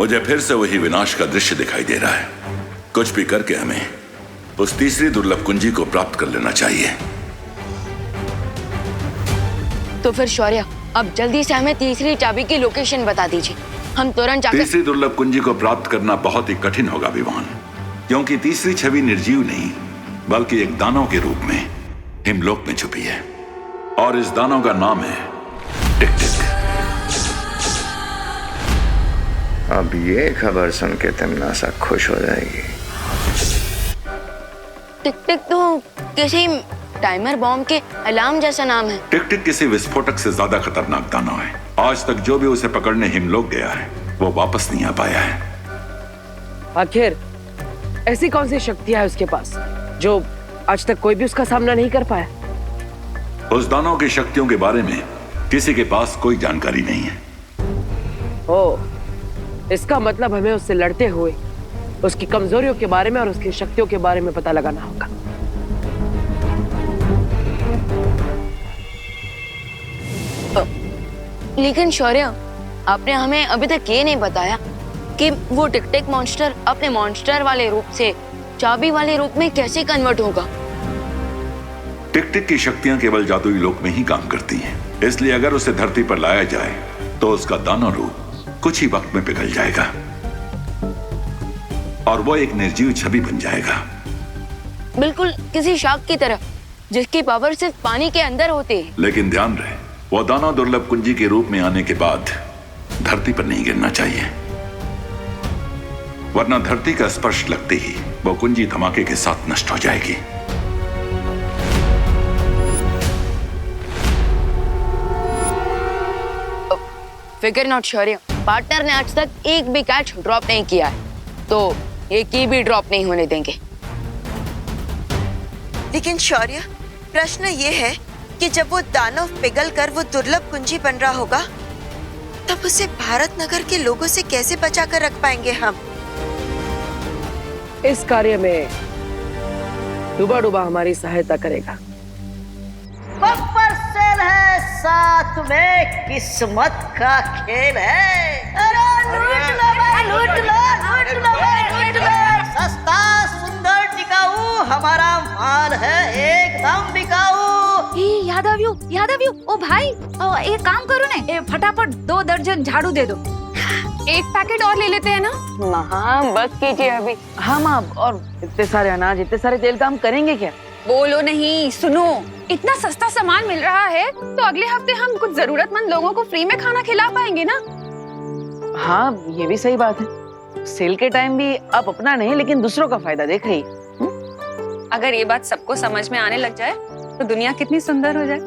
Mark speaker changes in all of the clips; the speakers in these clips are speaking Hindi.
Speaker 1: मुझे फिर से वही विनाश का दृश्य दिखाई दे रहा है। कुछ भी करके हमें उस तीसरी दुर्लभ कुंजी को प्राप्त कर लेना चाहिए।
Speaker 2: तो फिर शौर्य, अब जल्दी से हमें तीसरी चाबी की लोकेशन बता दीजिए, हम तुरंत जाकर।
Speaker 1: तीसरी दुर्लभ कुंजी को प्राप्त करना बहुत ही कठिन होगा विवान, क्योंकि तीसरी छवि निर्जीव नहीं बल्कि एक दानव के रूप में हिमलोक में छुपी है, और इस दानव का नाम है टिक-टिक।
Speaker 3: अब ये खबर सुन के तिमनासा खुश हो जाएगी।
Speaker 2: टिक-टिक तो किसी टाइमर बॉम्ब के अलार्म जैसा नाम है।
Speaker 1: टिक-टिक किसी विस्फोटक से ज्यादा खतरनाक दानव है। आज तक जो भी उसे पकड़ने हिमलोक गया है वो वापस नहीं आ पाया है।
Speaker 4: आखिर ऐसी कौन सी शक्तियां है उसके पास जो आज तक कोई भी उसका सामना नहीं कर पाया?
Speaker 1: उस दानव की शक्तियों के बारे में किसी के पास कोई जानकारी नहीं है।
Speaker 4: ओ, इसका मतलब हमें उससे लड़ते हुए उसकी कमजोरियों के बारे में और उसकी शक्तियों के बारे में पता लगाना होगा।
Speaker 2: लेकिन शौर्य, आपने हमें अभी तक ये नहीं बताया कि वो टिक-टिक मॉन्स्टर अपने मॉन्स्टर वाले रूप से चाबी वाले रूप में कैसे कन्वर्ट होगा।
Speaker 1: टिक-टिक की शक्तियां केवल जादुई लोक में ही काम करती हैं, इसलिए अगर उसे धरती पर लाया जाए तो उसका दानव रूप कुछ ही वक्त में पिघल जाएगा और वो एक निर्जीव छवि बन जाएगा।
Speaker 2: बिल्कुल किसी शार्क की तरह जिसकी पावर सिर्फ पानी के अंदर होती है।
Speaker 1: लेकिन ध्यान रहे, वो दानव दुर्लभ कुंजी के रूप में आने के बाद धरती पर नहीं गिरना चाहिए, वरना धरती का स्पर्श लगते ही वो कुंजी धमाके के साथ नष्ट हो जाएगी।
Speaker 2: फिकर नॉट शौर्य, पार्टनर ने आज तक एक भी कैच ड्रॉप नहीं किया है, तो एक की भी ड्रॉप नहीं होने देंगे।
Speaker 5: लेकिन शौर्य, प्रश्न ये है कि जब वो दानव पिघल कर वो दुर्लभ कुंजी बन रहा होगा, तब उसे भारत नगर के लोगों से कैसे बचा कर रख पाएंगे हम?
Speaker 4: इस कार्य में डूबा डूबा हमारी सहायता करेगा।
Speaker 6: बब्बर सेल है, साथ में किस्मत का खेल है। अरे लूट लो भाई, लूट लो, लूट लो भाई, लूट लो। सस्ता सुंदर टिकाऊ हमारा माल है, एकदम बिकाऊ।
Speaker 7: यादव ओ भाई, एक काम करो ना, फटाफट 2 दर्जन झाड़ू दे दो। एक पैकेट और ले लेते हैं ना।
Speaker 2: हाँ बस कीजिए अभी।
Speaker 4: हाँ माँ, और इतने सारे अनाज, इतने सारे तेल का हम करेंगे क्या?
Speaker 7: बोलो नहीं, सुनो, इतना सस्ता सामान मिल रहा है तो अगले हफ्ते हम कुछ जरूरतमंद लोगों को फ्री में खाना खिला पाएंगे ना।
Speaker 4: हाँ, ये भी सही बात है। सेल के टाइम भी आप अपना नहीं लेकिन दूसरों का फायदा देख रही।
Speaker 7: अगर ये बात सबको समझ में आने लग जाए तो दुनिया कितनी सुंदर हो जाए।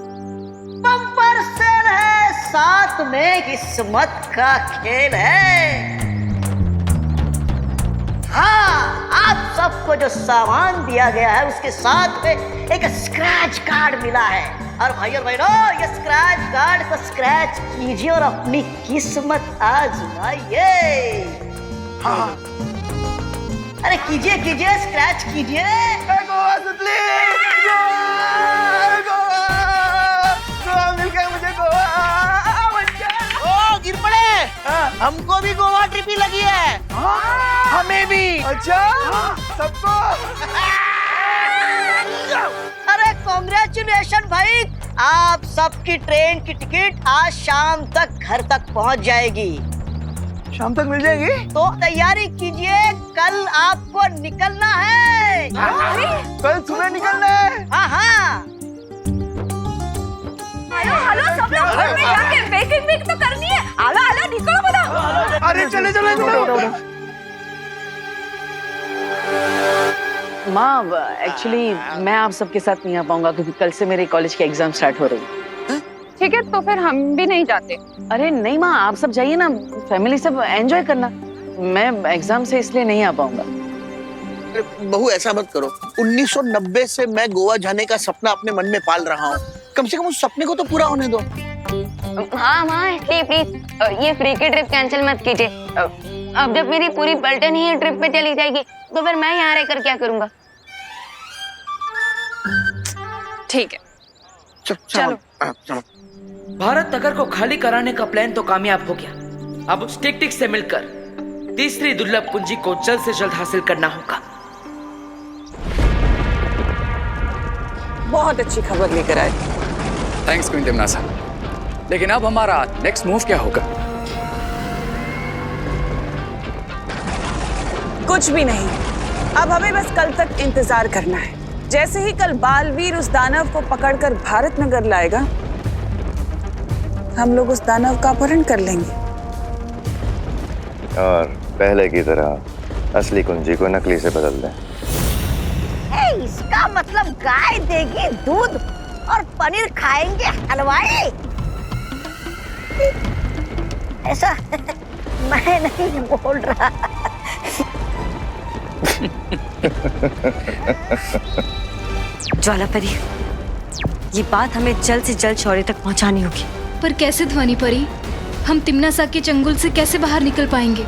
Speaker 6: बब्बर सेल है, साथ में किस्मत का खेल है। हाँ, आप सबको जो सामान दिया गया है उसके साथ में एक स्क्रैच कार्ड मिला है, और भाई और बहनों, ये स्क्रैच कार्ड को स्क्रैच कीजिए और अपनी किस्मत आजमाइए। हाँ, अरे कीजिए कीजिए, स्क्रैच कीजिए। गिर पड़े, हमको भी गोवा ट्रिप ही लगी है। हमें भी। अच्छा, सबको। अरे कांग्रेचुलेशन भाई, आप सबकी ट्रेन की टिकट आज शाम तक घर तक पहुंच जाएगी। शाम तक मिल जाएगी? तो तैयारी कीजिए, कल आपको निकलना है। कल सुबह निकलना है? हाँ हाँ।
Speaker 7: हेलो, सब लोग घर में जाके पैकिंग तो करनी है। आला निकलो बता।
Speaker 6: अरे चले चलो।
Speaker 4: माँ, एक्चुअली मैं आप सबके साथ नहीं आ पाऊंगा क्योंकि कल से मेरे कॉलेज के एग्जाम स्टार्ट हो रही है।
Speaker 7: ठीक है, तो फिर हम भी नहीं जाते।
Speaker 4: अरे नहीं माँ, आप सब जाइए ना, फैमिली सब एंजॉय करना। मैं एग्जाम से इसलिए नहीं आ पाऊंगा।
Speaker 6: बहू ऐसा मत करो, 1990 से मैं गोवा जाने का सपना अपने मन में पाल रहा हूँ, कम से कम उस सपने को तो पूरा होने दो।
Speaker 2: हाँ माँ, इसलिए प्लीज ये फ्री की ट्रिप कैंसिल मत कीजिए। अब जब मेरी पूरी पलटन ही ट्रिप पे चली जाएगी तो फिर मैं यहाँ रहकर क्या करूँगा।
Speaker 7: ठीक है,
Speaker 6: चलो।
Speaker 8: भारत नगर को खाली कराने का प्लान तो कामयाब हो गया। अब उस टिक-टिक से मिलकर
Speaker 4: तीसरी दुर्लभ कुंजी को जल्द से जल्द हासिल करना होगा।
Speaker 8: बहुत अच्छी खबर लेकर आए।
Speaker 9: Thanks queen तिमनासा। लेकिन अब हमारा नेक्स्ट मूव क्या होगा?
Speaker 8: कुछ भी नहीं, अब हमें बस कल तक इंतजार करना है। जैसे ही कल बालवीर उस दानव को पकड़कर भारत नगर लाएगा, हम लोग उस दानव का अपहरण कर लेंगे
Speaker 3: और पहले की तरह असली कुंजी को नकली से बदल दें।
Speaker 6: इसका मतलब गाय देगी दूध और पनीर खाएंगे हलवाई। ऐसा मैं नहीं बोल रहा।
Speaker 5: ज्वालापरी, ये बात हमें जल्द से जल्द शौर्य तक पहुंचानी होगी।
Speaker 7: पर कैसे ध्वनि परी? हम तिम्नासा के चंगुल से कैसे बाहर निकल पाएंगे?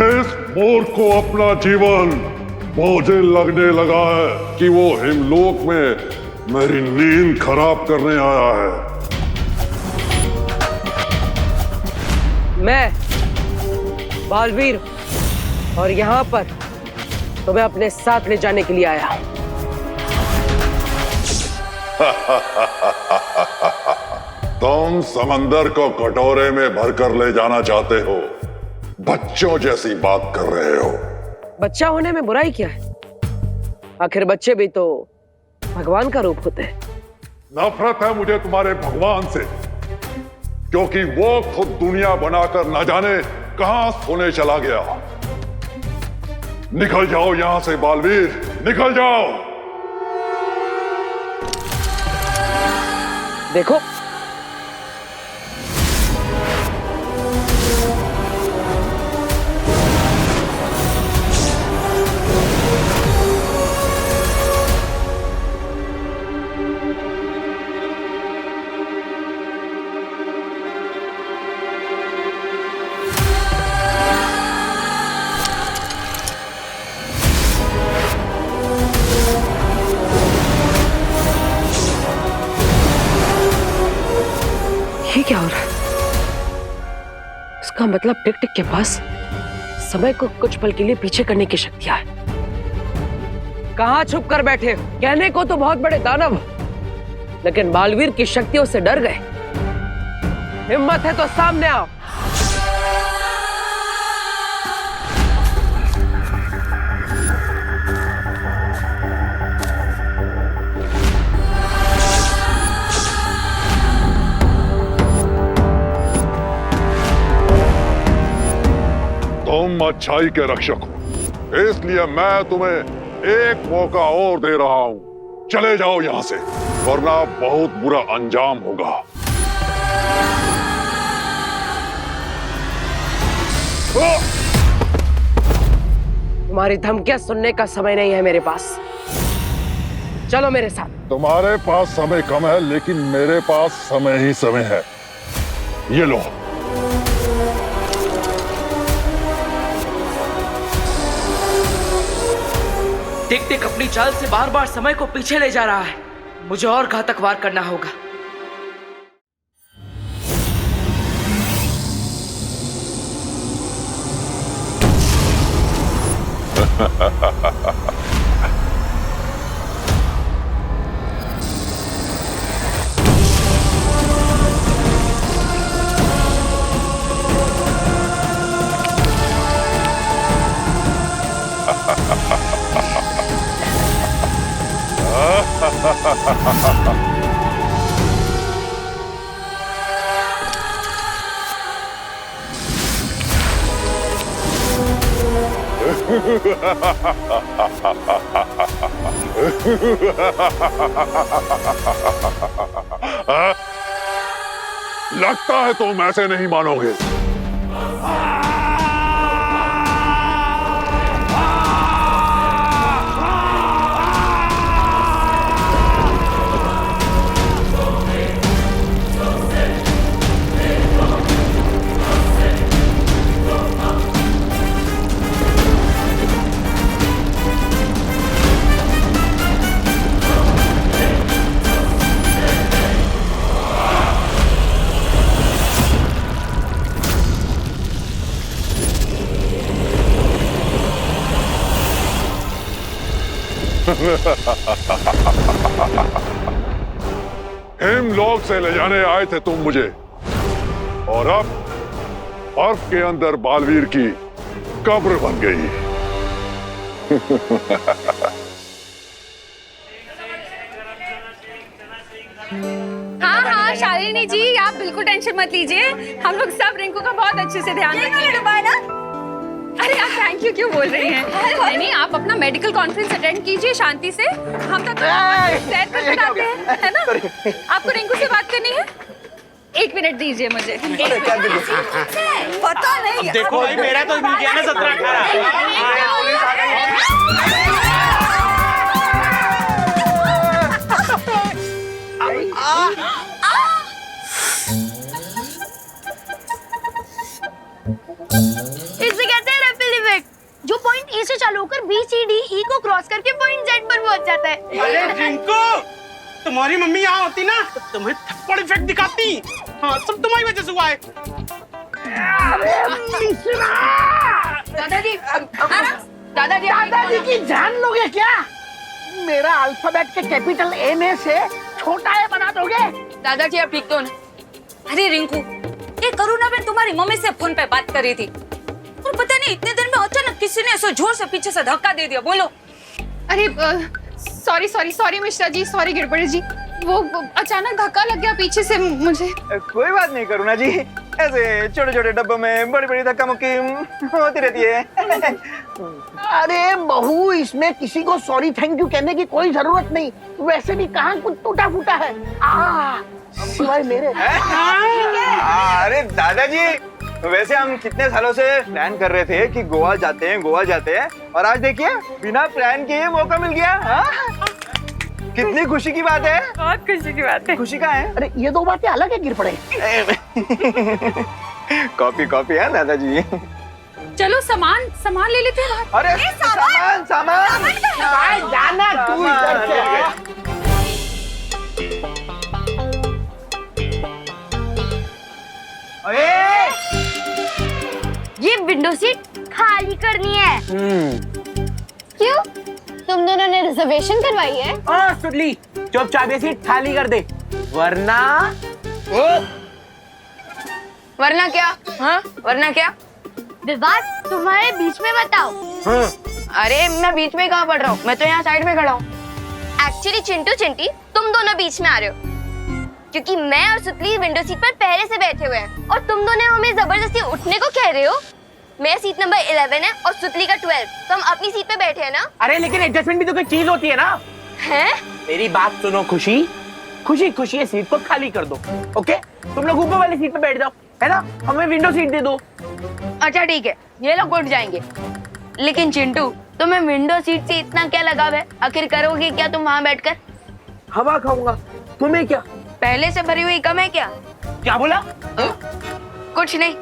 Speaker 10: इस मोर को अपना जीवन मुझे लगने लगा है कि वो हिमलोक में मेरी नींद खराब करने आया है।
Speaker 4: मैं बालवीर और यहाँ पर तुम्हें अपने साथ ले जाने के लिए आया।
Speaker 10: तुम समंदर को कटोरे में भरकर ले जाना चाहते हो, बच्चों जैसी बात कर रहे हो।
Speaker 4: बच्चा होने में बुराई क्या है? आखिर बच्चे भी तो भगवान का रूप होते हैं।
Speaker 10: नफरत है मुझे तुम्हारे भगवान से, क्योंकि वो खुद दुनिया बनाकर न जाने कहां सोने चला गया। निकल जाओ यहां से बालवीर, निकल जाओ।
Speaker 4: देखो, ये क्या हो रहा है? इसका मतलब टिक टिक के पास समय को कुछ पल के लिए पीछे करने की शक्तियां है। कहां छुप कर बैठे हो? कहने को तो बहुत बड़े दानव, लेकिन बालवीर की शक्तियों से डर गए। हिम्मत है तो सामने आओ।
Speaker 10: तुम अच्छाई के रक्षक हो, इसलिए मैं तुम्हें एक मौका और दे रहा हूं। चले जाओ यहां से, वरना बहुत बुरा अंजाम होगा।
Speaker 4: तुम्हारी धमकियां सुनने का समय नहीं है मेरे पास। चलो मेरे साथ।
Speaker 10: तुम्हारे पास समय कम है, लेकिन मेरे पास समय ही समय है। ये लो।
Speaker 4: टिक टिक अपनी चाल से बार बार समय को पीछे ले जा रहा है। मुझे और घातक वार करना होगा।
Speaker 10: लगता है तुम ऐसे नहीं मानोगे। हिमलोक से ले जाने आए थे तुम मुझे, और अब बर्फ के अंदर बालवीर की कब्र बन गई।
Speaker 7: हाँ हाँ शालिनी जी, आप बिल्कुल टेंशन मत लीजिए, हम लोग सब रिंकू का बहुत अच्छे से ध्यान रखेंगे। अरे आप थैंक यू क्यों बोल रही हैं? नहीं नहीं, आप अपना मेडिकल कॉन्फ्रेंस अटेंड कीजिए शांति से, हम तब सैर कर आते हैं, है ना? आपको रिंकू से बात करनी है? 1 मिनट दीजिए मुझे।
Speaker 6: पता नहीं।
Speaker 11: देखो भाई, मेरा तो मिल गया ना 17-18।
Speaker 2: इसे कहते हैं रिपल इफेक्ट, जो पॉइंट ए से चालू होकर बी सी डी ई को क्रॉस करके पॉइंट जेड पर पहुंच जाता है।
Speaker 11: अरे रिंकू, तुम्हारी मम्मी यहाँ होती ना तो तुम्हें थप्पड़ इफेक्ट दिखाती। हाँ, सब तुम्हारी वजह से हुआ है।
Speaker 2: दादाजी
Speaker 6: दादाजी की जान लोगे क्या? मेरा अल्फाबेट के कैपिटल ए में से छोटा ए बना दोगे?
Speaker 2: दादाजी आप ठीक तो ना?
Speaker 7: अरे रिंकू, ये करुणा बहन तुम्हारी मम्मी से फोन पे बात कर रही थी और पता नहीं इतने देर में अचानक किसी ने ऐसे जोर से पीछे से धक्का दे दिया। बोलो।
Speaker 12: अरे सॉरी मिश्रा जी, सॉरी गिरबड़ी जी, वो अचानक धक्का लग गया पीछे से मुझे।
Speaker 11: कोई बात नहीं करुणा जी, ऐसे छोटे छोटे डब्बों में बड़ी बड़ी धक्का मुक्की होती रहती है।
Speaker 6: अरे बहू, इसमें किसी को सॉरी थैंक यू कहने की कोई जरूरत नहीं। वैसे भी कहाँ कुछ टूटा फूटा है सिवाय मेरे।
Speaker 11: अरे दादाजी, वैसे हम कितने सालों से प्लान कर रहे थे कि गोवा जाते हैं, और आज देखिए बिना प्लान के मौका मिल गया। कितनी खुशी की बात है।
Speaker 7: बहुत खुशी की बात है।
Speaker 11: खुशी का है।
Speaker 6: अरे ये दो बातें अलग है गिरपड़े।
Speaker 11: कॉपी है दादाजी।
Speaker 7: चलो सामान ले लेते हैं।
Speaker 11: अरे सामान
Speaker 6: जाना तू इधर से।
Speaker 2: ये विंडो सीट खाली करनी है। क्यों? तुम दोनों ने रिजर्वेशन करवाई है?
Speaker 11: सुडली, चुपचाप ये सीट खाली कर दे, वरना
Speaker 2: क्या? हाँ, वरना क्या? विवाद तुम्हारे बीच में बताओ। अरे मैं बीच में कहाँ पढ़ रहा हूँ, मैं तो यहाँ साइड में खड़ा हूँ। एक्चुअली चिंटू चिंटी तुम दोनों बीच में आ रहे हो, क्योंकि मैं और सुतली विंडो सीट पर पहले से बैठे हुए हैं और तुम दोनों हमें जबरदस्ती उठने को कह रहे हो। मेरा सीट नंबर 11 है और सुतली का 12, तो हम अपनी सीट पे बैठे हैं ना।
Speaker 11: अरे लेकिन एडजस्टमेंट भी तो कोई चीज होती है ना।
Speaker 2: हैं?
Speaker 11: मेरी बात सुनो खुशी, ये सीट को खाली कर दो। ओके, तुम लोग ऊपर वाली सीट पे बैठ जाओ, है ना? हमें विंडो सीट दे दो।
Speaker 2: अच्छा ठीक है, ये लोग उठ जाएंगे। लेकिन चिंटू, तुम्हें विंडो सीट से इतना क्या लगाव है? आखिर करोगे क्या तुम वहाँ बैठकर?
Speaker 11: हवा खाऊंगा। तुम्हें क्या?
Speaker 2: पहले से भरी हुई कम है क्या?
Speaker 11: क्या बोला?
Speaker 2: कुछ नहीं।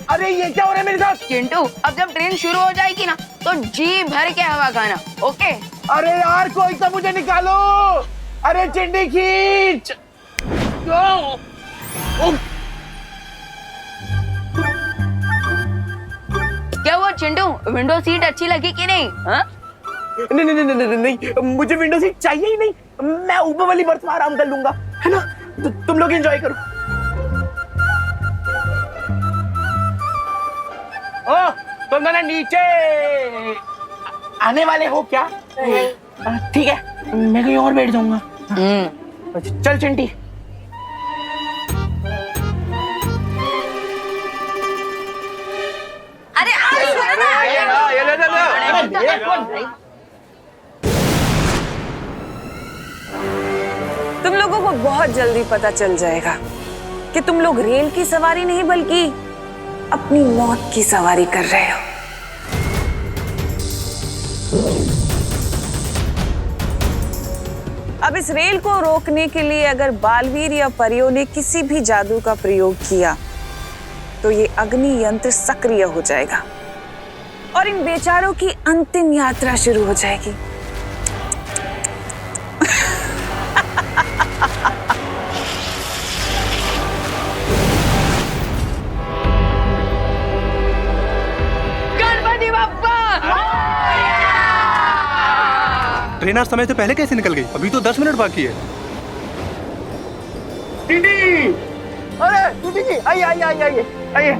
Speaker 11: अरे ये क्या हो रहा है मेरे साथ?
Speaker 2: चिंटू, अब जब ट्रेन शुरू हो जाएगी ना तो जी भर के हवा खाना, ओके?
Speaker 11: अरे यार, कोई तो मुझे निकालो। अरे चिंटी खींच।
Speaker 2: क्या हुआ चिंटू, विंडो सीट अच्छी लगी कि नहीं? हाँ?
Speaker 11: नहीं, मुझे विंडो सीट चाहिए ही नहीं। मैं ऊपर वाली बर्थ में आराम कर लूंगा, है ना? तुम लोग एंजॉय करो। तुम दोनों नीचे आने वाले हो क्या? ठीक है, मैं कहीं और बैठ जाऊंगा। चल चिंटी।
Speaker 7: अरे
Speaker 8: तुम लोगों को बहुत जल्दी पता चल जाएगा कि तुम लोग रेल की सवारी नहीं बल्कि अपनी मौत की सवारी कर रहे हो। अब इस रेल को रोकने के लिए अगर बालवीर या परियों ने किसी भी जादू का प्रयोग किया तो ये अग्नि यंत्र सक्रिय हो जाएगा और इन बेचारों की अंतिम यात्रा शुरू हो जाएगी।
Speaker 2: गणपति
Speaker 11: ट्रेन आज समय से पहले कैसे निकल गई? अभी तो 10 मिनट बाकी है। टीटी! अरे टीटी जी, आइए आइए आइए आइए आइए।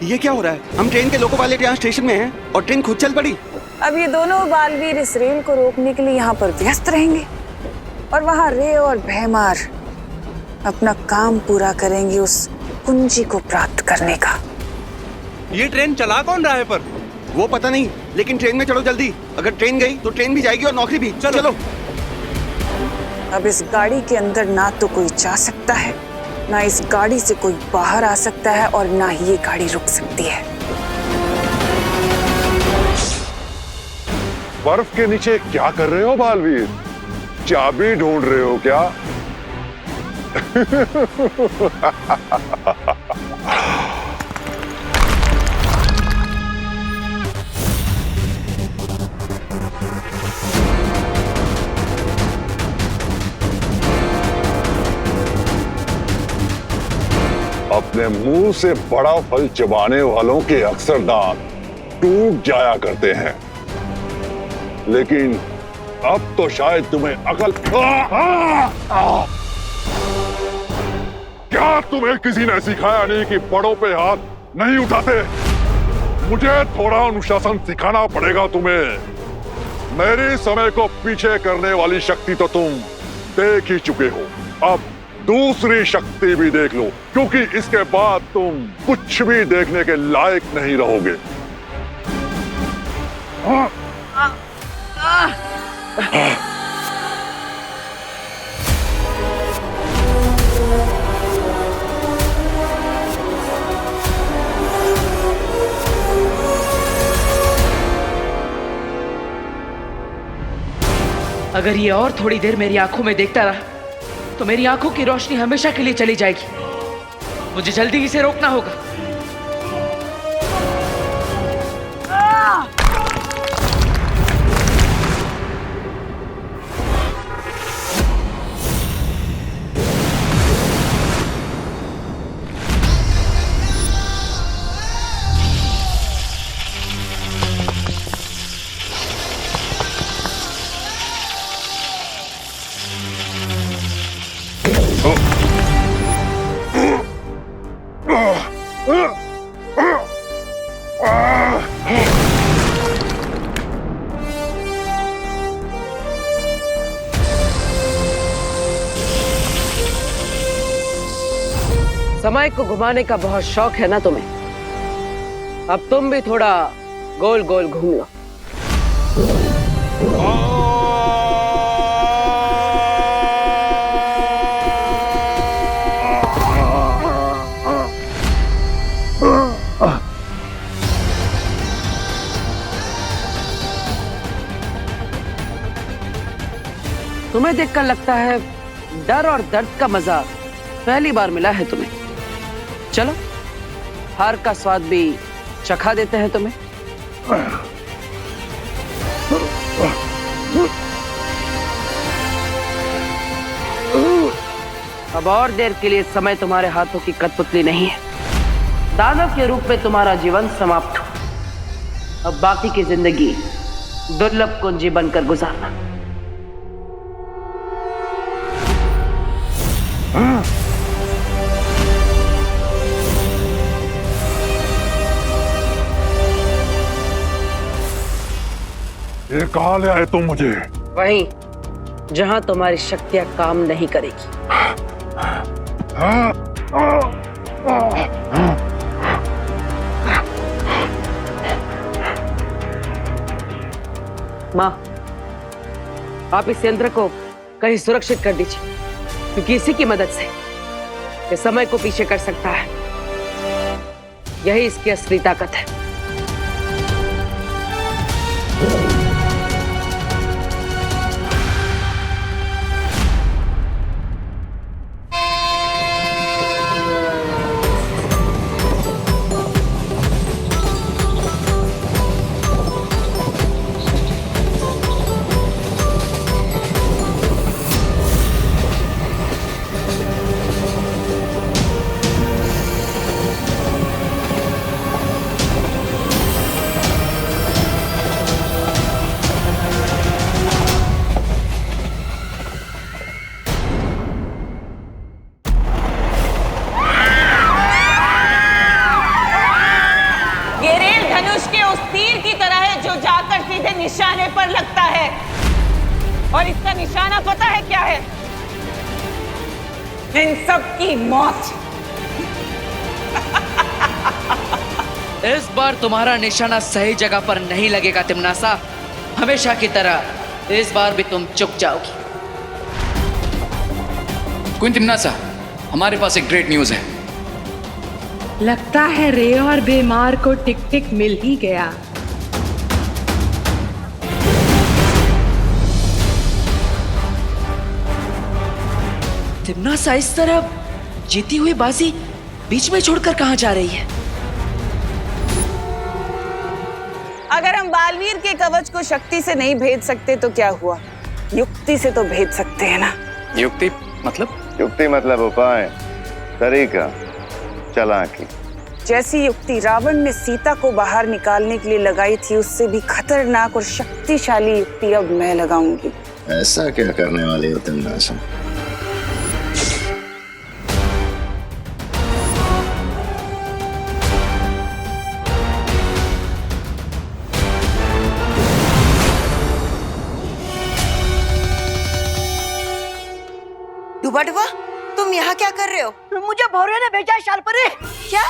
Speaker 13: ये क्या हो रहा है? हम ट्रेन के लोको पायलट यहाँ स्टेशन में हैं और ट्रेन खुद चल पड़ी।
Speaker 8: अब ये दोनों बालवीर इस रेल को रोकने के लिए यहाँ पर व्यस्त रहेंगे और वहाँ रे और भैमार अपना काम पूरा करेंगे उस कुंजी को प्राप्त करने का।
Speaker 11: ये ट्रेन चला कौन रहा है पर?
Speaker 13: वो पता नहीं, लेकिन ट्रेन में चलो जल्दी। अगर ट्रेन गई तो ट्रेन भी जाएगी और नौकरी भी। चलो।
Speaker 8: अब इस गाड़ी के अंदर ना तो कोई जा सकता है, ना इस गाड़ी से कोई बाहर आ सकता है और ना ही ये गाड़ी रुक सकती है।
Speaker 10: बर्फ के नीचे क्या कर रहे हो बालवीर? चाबी ढूंढ रहे हो क्या? अपने मुंह से बड़ा फल चबाने वालों के अक्सर दांत टूट जाया करते हैं, लेकिन अब तो शायद तुम्हें अकल। क्या तुम्हें किसी ने सिखाया नहीं कि बड़ों पे हाथ नहीं उठाते? मुझे थोड़ा अनुशासन सिखाना पड़ेगा तुम्हें। मेरे समय को पीछे करने वाली शक्ति तो तुम देख ही चुके हो, अब दूसरी शक्ति भी देख लो, क्योंकि इसके बाद तुम कुछ भी देखने के लायक नहीं रहोगे।
Speaker 4: अगर ये और थोड़ी देर मेरी आंखों में देखता रहा तो मेरी आंखों की रोशनी हमेशा के लिए चली जाएगी। मुझे जल्दी इसे रोकना होगा। समय को घुमाने का बहुत शौक है ना तुम्हें? अब तुम भी थोड़ा गोल गोल घूम लो। तुम्हें देखकर लगता है डर और दर्द का मजा पहली बार मिला है तुम्हें। चलो हार का स्वाद भी चखा देते हैं तुम्हें। अब और देर के लिए समय तुम्हारे हाथों की कठपुतली नहीं है। दानव के रूप में तुम्हारा जीवन समाप्त हो। अब बाकी की जिंदगी दुर्लभ कुंजी बनकर गुजारना।
Speaker 10: ये कहाँ ले आए तुम मुझे?
Speaker 4: वहीं जहां तुम्हारी शक्तियां काम नहीं करेगी। माँ, आप इस यंत्र को कहीं सुरक्षित कर दीजिए, क्योंकि इसी की मदद से ये समय को पीछे कर सकता है। यही इसकी असली ताकत है।
Speaker 8: निशाने पर लगता है, और इसका निशाना पता है क्या है? इन सब की मौत।
Speaker 4: इस बार तुम्हारा निशाना सही जगह पर नहीं लगेगा तिमनासा। हमेशा की तरह इस बार भी तुम चुक जाओगी।
Speaker 9: क्वीन तिमनासा, हमारे पास एक ग्रेट न्यूज है।
Speaker 7: लगता है रे और बीमार को टिक टिक मिल ही गया।
Speaker 4: तिमनासा इस तरह जीती हुई बाजी बीच में छोड़कर कहां जा रही है?
Speaker 8: अगर हम बालवीर के कवच को शक्ति से नहीं भेद सकते तो क्या हुआ, युक्ति से तो भेद सकते हैं ना।
Speaker 9: युक्ति मतलब?
Speaker 3: युक्ति मतलब उपाय, तरीका, चालाकी।
Speaker 8: जैसी युक्ति रावण ने सीता को बाहर निकालने के लिए लगाई थी, उससे भी खतरनाक और शक्तिशाली युक्ति अब मैं लगाऊंगी।
Speaker 3: ऐसा क्या करने वाली हो तिमनासा?
Speaker 5: डुबा डुबा, तुम यहाँ क्या कर रहे हो?
Speaker 6: मुझे भौरे ने भेजा है शालपरी।
Speaker 5: क्या?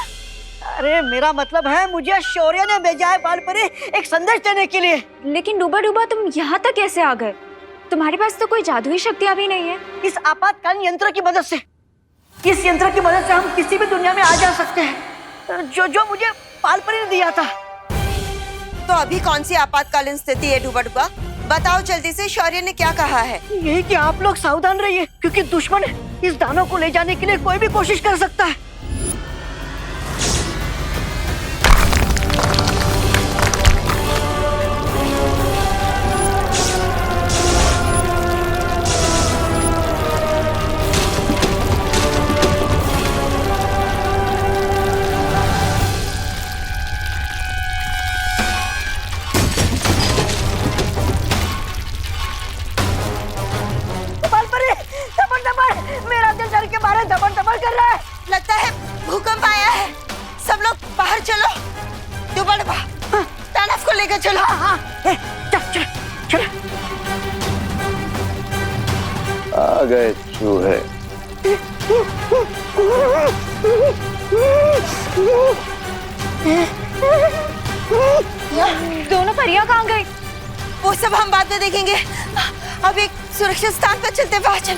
Speaker 6: अरे मेरा मतलब है मुझे शौर्य ने भेजा है बालपरी एक संदेश देने के लिए।
Speaker 2: लेकिन डूबा डूबा तुम यहाँ तक कैसे आ गए? तुम्हारे पास तो कोई जादुई शक्तियाँ भी नहीं है।
Speaker 6: इस आपातकालीन यंत्र की मदद से, इस यंत्र की मदद से हम किसी भी दुनिया में आ जा सकते हैं, जो मुझे बालपरी ने दिया था।
Speaker 5: तो अभी कौन सी आपातकालीन स्थिति है डुबा डुबा? बताओ जल्दी से, शौर्य ने क्या कहा है?
Speaker 6: यही कि आप लोग सावधान रहिए, क्योंकि दुश्मन इस दानव को ले जाने के लिए कोई भी कोशिश कर सकता है। मेरा दिल डर के मारे धबन धबन कर रहा है।
Speaker 5: लगता है भूकंप आया है। सब लोग बाहर चलो। डुबा डुबा, दानव को लेकर चलो।
Speaker 6: चल चल चल।
Speaker 3: आ गए चूहे।
Speaker 2: दोनों परियां कहाँ गई?
Speaker 5: वो सब हम बाद में देखेंगे। अब एक सुरक्षित स्थान पर चलते, बाहर चल।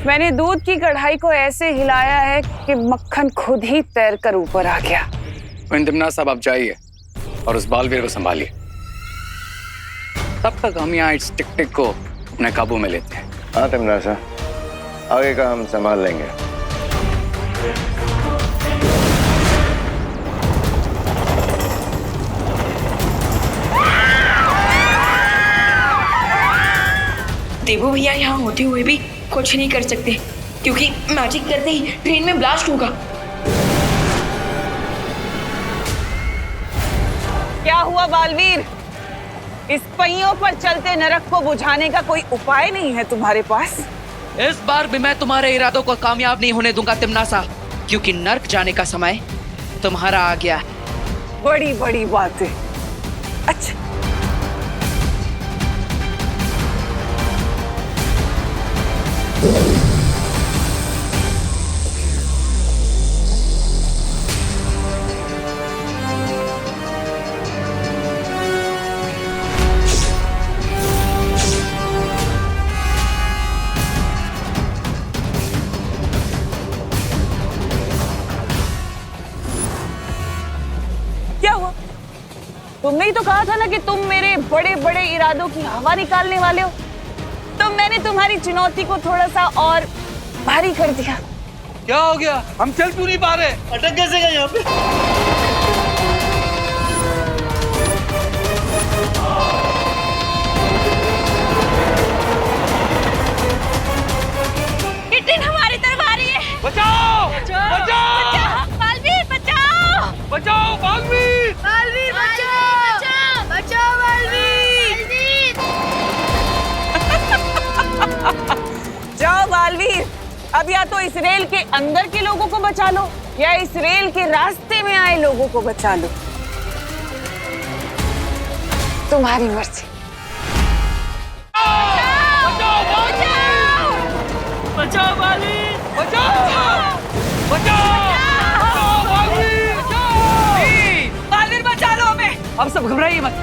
Speaker 8: मैंने दूध की कढ़ाई को ऐसे हिलाया है कि मक्खन खुद ही तैरकर ऊपर आ गया।
Speaker 9: क्वीन तिमनासा, आप जाइए और उस बालवीर को संभालिए। तब तक हम यहाँ इस टिक टिक को अपने काबू में लेते हैं।
Speaker 3: हाँ तिमनासा, आगे का हम संभाल लेंगे।
Speaker 14: देवो भैया यहाँ होते हुए भी कुछ नहीं कर सकते, क्योंकि मैजिक करते ही ट्रेन में ब्लास्ट होगा।
Speaker 8: क्या हुआ बालवीर? इस पहियों पर चलते नरक को बुझाने का कोई उपाय नहीं है तुम्हारे पास?
Speaker 4: इस बार भी मैं तुम्हारे इरादों को कामयाब नहीं होने दूंगा तिमनासा, क्योंकि नर्क जाने का समय तुम्हारा आ गया।
Speaker 8: बड़ी बड़ी बातें। अच्छा, क्या हुआ? तुमने ही तो कहा था ना कि तुम मेरे बड़े बड़े इरादों की हवा निकालने वाले हो। तो मैंने तुम्हारी चुनौती को थोड़ा सा और भारी कर दिया।
Speaker 13: क्या हो गया? हम चल क्यों नहीं पा रहे? अटक कैसे गए यहाँ पे?
Speaker 2: ये ट्रेन हमारी तरफ आ रही है।
Speaker 13: बचाओ! बचाओ!
Speaker 2: बचाओ! बालवीर बचाओ!
Speaker 13: बचाओ बालवीर!
Speaker 2: बालवीर बचाओ! बचाओ बालवीर!
Speaker 8: जाओ बालवीर, अब या तो इस रेल के अंदर के लोगों को बचा लो या इस रेल के रास्ते में आए लोगों को बचा लो, तुम्हारी मर्जी।
Speaker 4: बचाओ बाली, बचाओ, बचाओ, बालवीर बचा लो हमें। अब सब घबराइए मत,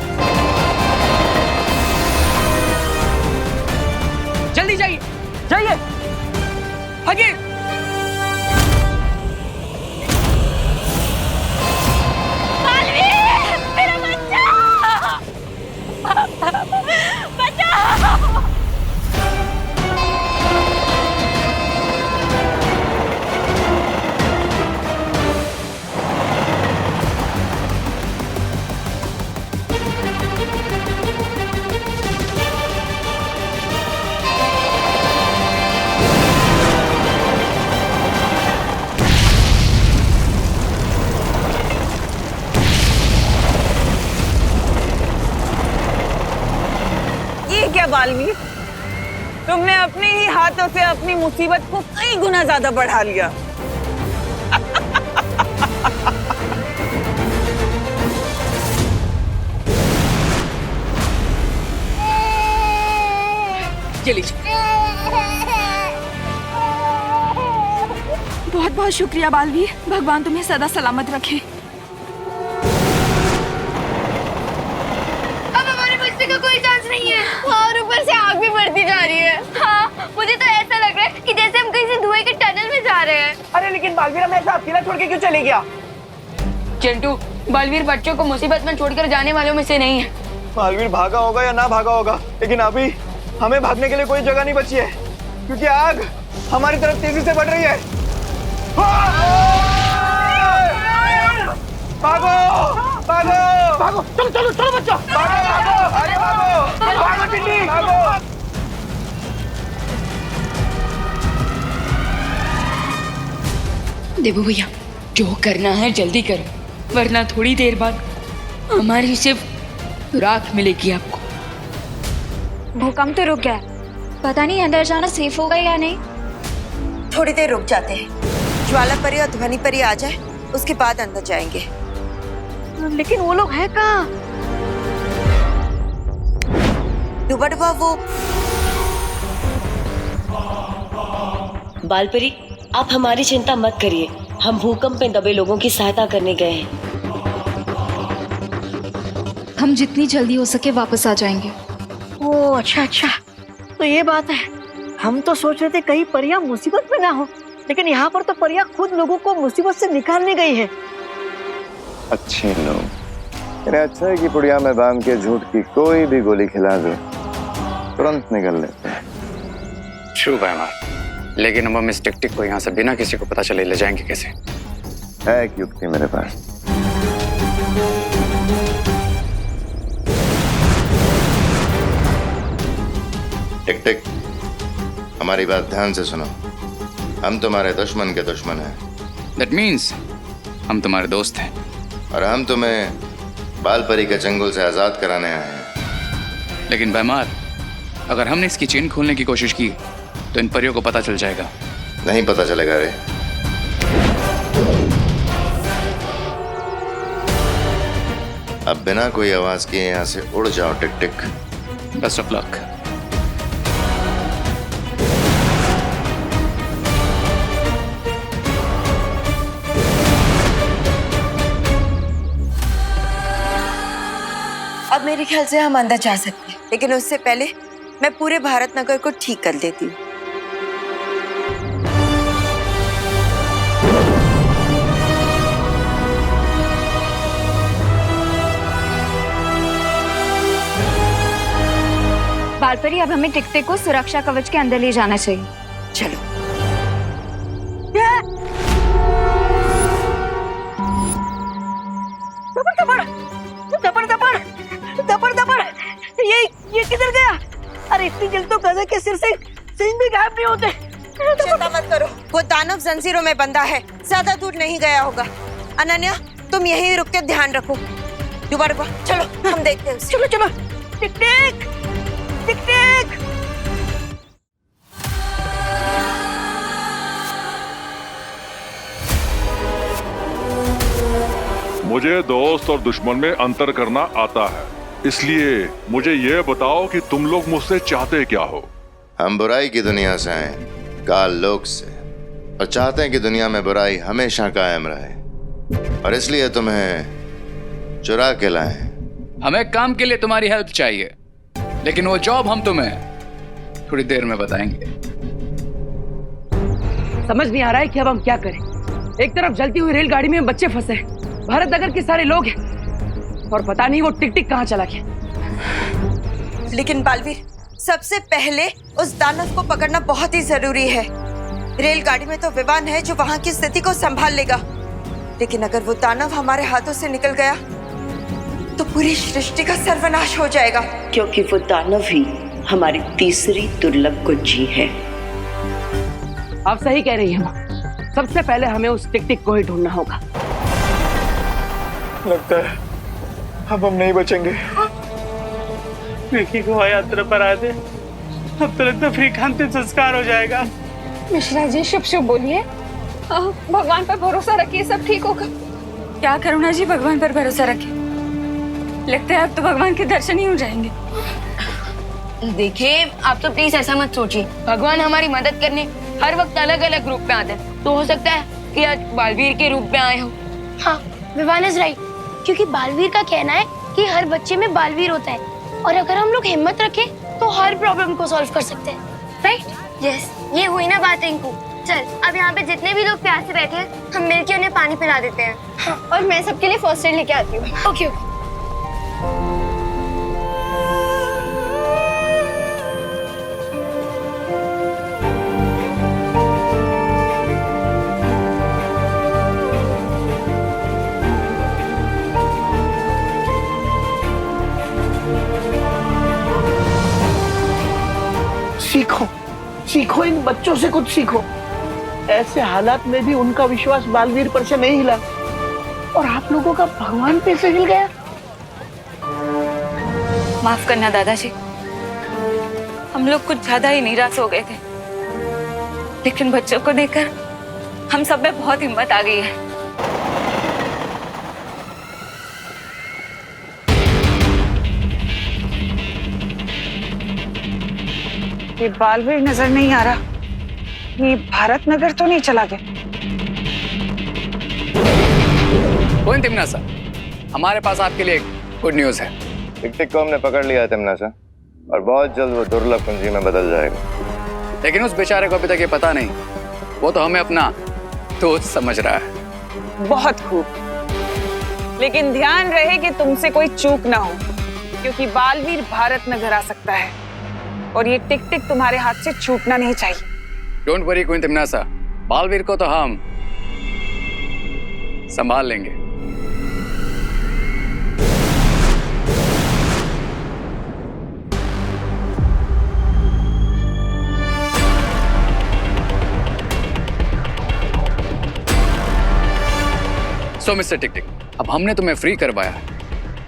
Speaker 4: जल्दी जाइए, जाइए, भागिए।
Speaker 2: बालवीर, मेरा बच्चा, बचाओ।
Speaker 8: क्या बालवीर, तुमने अपने ही हाथों से अपनी मुसीबत को कई गुना ज्यादा बढ़ा लिया।
Speaker 4: ये लीजिए।
Speaker 14: बहुत बहुत शुक्रिया बालवीर, भगवान तुम्हें सदा सलामत रखे।
Speaker 2: अब हमारे बच्चे का कोई चांस नहीं है और ऊपर से आग भी बढ़ती जा रही है। हाँ, मुझे तो ऐसा लग रहा है कि जैसे हम किसी धुएं के टनल में जा रहे हैं।
Speaker 4: अरे लेकिन बालवीर हमें ऐसा अकेला छोड़ के क्यों चले गया?
Speaker 2: चिंटू, बालवीर बच्चों को मुसीबत में छोड़कर जाने वालों में से नहीं है।
Speaker 11: बालवीर भागा होगा या ना भागा होगा, लेकिन अभी हमें भागने के लिए कोई जगह नहीं बची है, क्योंकि आग हमारी तरफ तेजी से बढ़ रही है। भागो, भागो, भागो, चलो चलो चलो बच्चों, भागो, भागो, अरे भागो, भागो टिड्डी, भागो।
Speaker 14: देबू भैया, जो करना है जल्दी करो, वरना थोड़ी देर बाद हमारी सिर्फ राख मिलेगी आपको।
Speaker 5: भूकंप तो रुक गया, पता नहीं अंदर जाना सेफ होगा या नहीं। थोड़ी देर रुक जाते हैं, ज्वाला परी और ध्वनि परी आ जाए, उसके बाद अंदर जाएंगे।
Speaker 8: लेकिन वो लोग हैं कहाँ?
Speaker 5: दुबड़वा वो
Speaker 15: बालपरी, आप हमारी चिंता मत करिए, हम भूकंप में दबे लोगों की सहायता करने गए हैं।
Speaker 12: हम जितनी जल्दी हो सके वापस आ जाएंगे।
Speaker 6: ओह अच्छा अच्छा, तो ये बात है। हम तो सोच रहे थे कहीं परियां मुसीबत में ना हो, लेकिन यहाँ पर तो परियां खुद लोगों को मुसीबत से निकालने गई है।
Speaker 3: अच्छे लोग, इन्हें अच्छा है कि पुड़िया में बांध के झूठ की कोई भी गोली खिला दो, तुरंत निकल लेते हैं।
Speaker 9: शुभ है हमारा, लेकिन अब हम इस टिक-टिक को यहाँ से बिना किसी को पता चले ले जाएंगे कैसे?
Speaker 3: है एक युक्ति मेरे पास।
Speaker 16: टिक-टिक, हमारी बात ध्यान से सुनो। हम तुम्हारे दुश्मन के दुश्मन हैं।
Speaker 9: That means हम तुम्हारे दोस्त हैं।
Speaker 16: और हम तुम्हें बालपरी के चंगुल से आजाद कराने आए हैं।
Speaker 9: लेकिन बैमार, अगर हमने इसकी चेन खोलने की कोशिश की तो इन परियों को पता चल जाएगा।
Speaker 16: नहीं पता चलेगा रे। अब बिना कोई आवाज किए यहाँ से उड़ जाओ टिक-टिक।
Speaker 9: Best of luck.
Speaker 5: अब मेरे ख्याल से हम अंदर जा सकते हैं, लेकिन उससे पहले मैं पूरे भारत नगर को ठीक कर देती हूँ।
Speaker 2: बालपरी, अब हमें टिक-टिक को सुरक्षा कवच के अंदर ले जाना चाहिए।
Speaker 5: चलो।
Speaker 6: ये किधर गया? अरे इतनी जल्दी तो गधा के सिर से सिंह भी गायब नहीं होते।
Speaker 5: चिंता मत करो, वो दानव जंजीरों में बंधा है, ज्यादा दूर नहीं गया होगा। अनन्या, तुम यहीं रुक के ध्यान रखो। दोबारा चलो, हम देखते हैं उसे।
Speaker 6: चलो चलो। टिक-टिक, टिक-टिक।
Speaker 10: मुझे दोस्त और दुश्मन में अंतर करना आता है, इसलिए मुझे ये बताओ कि तुम लोग मुझसे चाहते क्या हो?
Speaker 16: हम बुराई की दुनिया से आए, काल लोक से, और चाहते हैं कि दुनिया में बुराई हमेशा कायम रहे, और इसलिए तुम्हें चुरा के लाए।
Speaker 9: हमें काम के लिए तुम्हारी हेल्प चाहिए, लेकिन वो जॉब हम तुम्हें थोड़ी देर में बताएंगे।
Speaker 4: समझ नहीं आ रहा है कि अब हम क्या करें। एक तरफ जलती हुई रेलगाड़ी में बच्चे फंसे हैं, भारत नगर के सारे लोग हैं, और पता नहीं वो टिक टिक कहाँ चला गया।
Speaker 5: लेकिन बालवीर, सबसे पहले उस दानव को पकड़ना बहुत ही जरूरी है। रेलगाड़ी में तो विमान है जो वहाँ की स्थिति को संभाल लेगा, लेकिन अगर वो दानव हमारे हाथों से निकल गया तो पूरी सृष्टि का सर्वनाश हो जाएगा।
Speaker 15: क्योंकि वो दानव ही हमारी तीसरी दुर्लभ कुंजी है।
Speaker 4: आप सही कह रही हैं माँ। सबसे पहले हमें उस टिक टिक को ही ढूंढना होगा।
Speaker 11: लगता है अब हम नहीं बचेंगे।
Speaker 17: विकी को यात्रा पर आए थे, अब तो लगता फ्री का अंतिम संस्कार हो जाएगा।
Speaker 12: मिश्रा जी शुभ शुभ बोलिए। भगवान पर भरोसा रखिए, सब ठीक होगा।
Speaker 14: क्या करुणा जी, भगवान पर भरोसा रखे। लगता है अब तो भगवान के दर्शन ही हो जाएंगे।
Speaker 2: देखिए, आप तो प्लीज ऐसा मत सोचिए। भगवान हमारी मदद करने हर वक्त अलग अलग रूप में आते हैं, तो हो सकता है कि आज बालवीर के रूप में आए हो।
Speaker 18: हाँ, विवान इज राइट, क्योंकि बालवीर का कहना है कि हर बच्चे में बालवीर होता है, और अगर हम लोग हिम्मत रखें तो हर प्रॉब्लम को सॉल्व कर सकते हैं। राइट?
Speaker 2: यस, ये हुई ना बात रिंकू। चल, अब यहाँ पे जितने भी लोग प्यासे बैठे हैं, हम मिलकर उन्हें पानी पिला देते हैं। हाँ, और मैं सबके लिए फर्स्ट एड लेके आती हूँ।
Speaker 18: ओके।
Speaker 17: सीखो, सीखो, इन बच्चों से कुछ सीखो। ऐसे हालात में भी उनका विश्वास बालवीर पर से नहीं हिला, और आप लोगों का भगवान पे से हिल गया।
Speaker 14: माफ करना दादाजी, हम लोग कुछ ज्यादा ही निराश हो गए थे, लेकिन बच्चों को देखकर हम सब में बहुत हिम्मत आ गई है।
Speaker 8: ये बालवीर नजर नहीं आ रहा। ये भारत नगर तो नहीं चला गया?
Speaker 9: कौन तिमनासा, हमारे पास आपके लिए गुड न्यूज है।
Speaker 3: टिक टिक को हमने पकड़ लिया है तिमनासा, और बहुत जल्द वो दुर्लभ कुंजी में बदल जाएगा।
Speaker 9: लेकिन उस बेचारे को अभी तक ये पता नहीं, वो तो हमें अपना दोस्त समझ रहा है।
Speaker 8: बहुत खूब, लेकिन ध्यान रहे कि तुमसे कोई चूक ना हो, क्योंकि बालवीर भारत नगर आ सकता है, और ये टिक टिक तुम्हारे हाथ से छूटना नहीं चाहिए।
Speaker 9: डोंट वरी क्वीन तिमनासा, बालवीर को तो हम संभाल लेंगे। सो मिस्टर टिक टिक, अब हमने तुम्हें फ्री करवाया,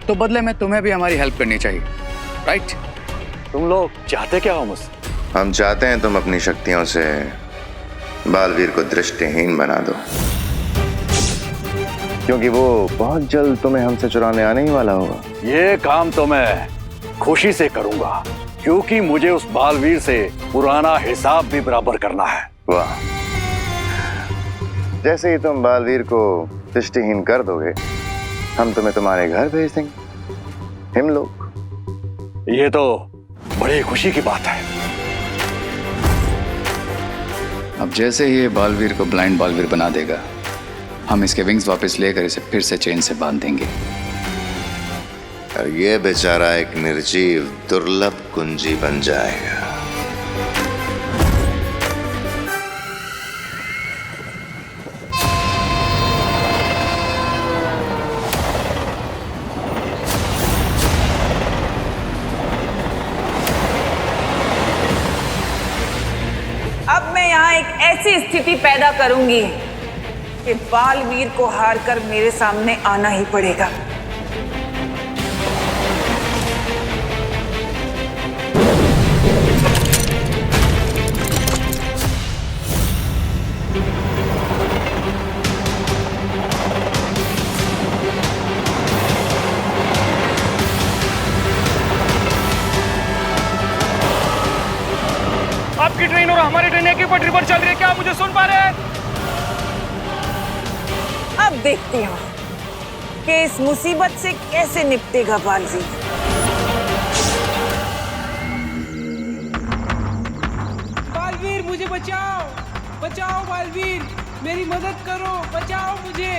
Speaker 9: तो बदले में तुम्हें भी हमारी हेल्प करनी चाहिए, राइट?
Speaker 13: तुम लोग चाहते क्या हो मुझसे?
Speaker 16: हम चाहते हैं तुम अपनी शक्तियों से बालवीर को दृष्टिहीन बना दो, क्योंकि वो बहुत जल्द तुम्हें हमसे चुराने आने ही वाला होगा।
Speaker 13: ये काम तो मैं खुशी से करूंगा, क्योंकि मुझे उस बालवीर से पुराना हिसाब भी बराबर करना है।
Speaker 16: वाह, जैसे ही तुम बालवीर को दृष्टिहीन कर दोगे, हम तुम्हें तुम्हारे घर भेज देंगे, हम लोग।
Speaker 13: ये तो बड़ी खुशी की बात है।
Speaker 9: अब जैसे ही ये बालवीर को ब्लाइंड बालवीर बना देगा, हम इसके विंग्स वापस लेकर इसे फिर से चेन से बांध देंगे,
Speaker 16: और ये बेचारा एक निर्जीव दुर्लभ कुंजी बन जाएगा।
Speaker 8: अब मैं यहाँ एक ऐसी स्थिति पैदा करूंगी कि बालवीर को हार कर मेरे सामने आना ही पड़ेगा।
Speaker 19: की पटरी पर चल रही है, क्या आप मुझे सुन पा रहे हैं?
Speaker 8: अब देखते हो कि इस मुसीबत से कैसे निपटेगा बालवीर।
Speaker 20: बालवीर मुझे बचाओ, बचाओ बालवीर, मेरी मदद करो, बचाओ मुझे,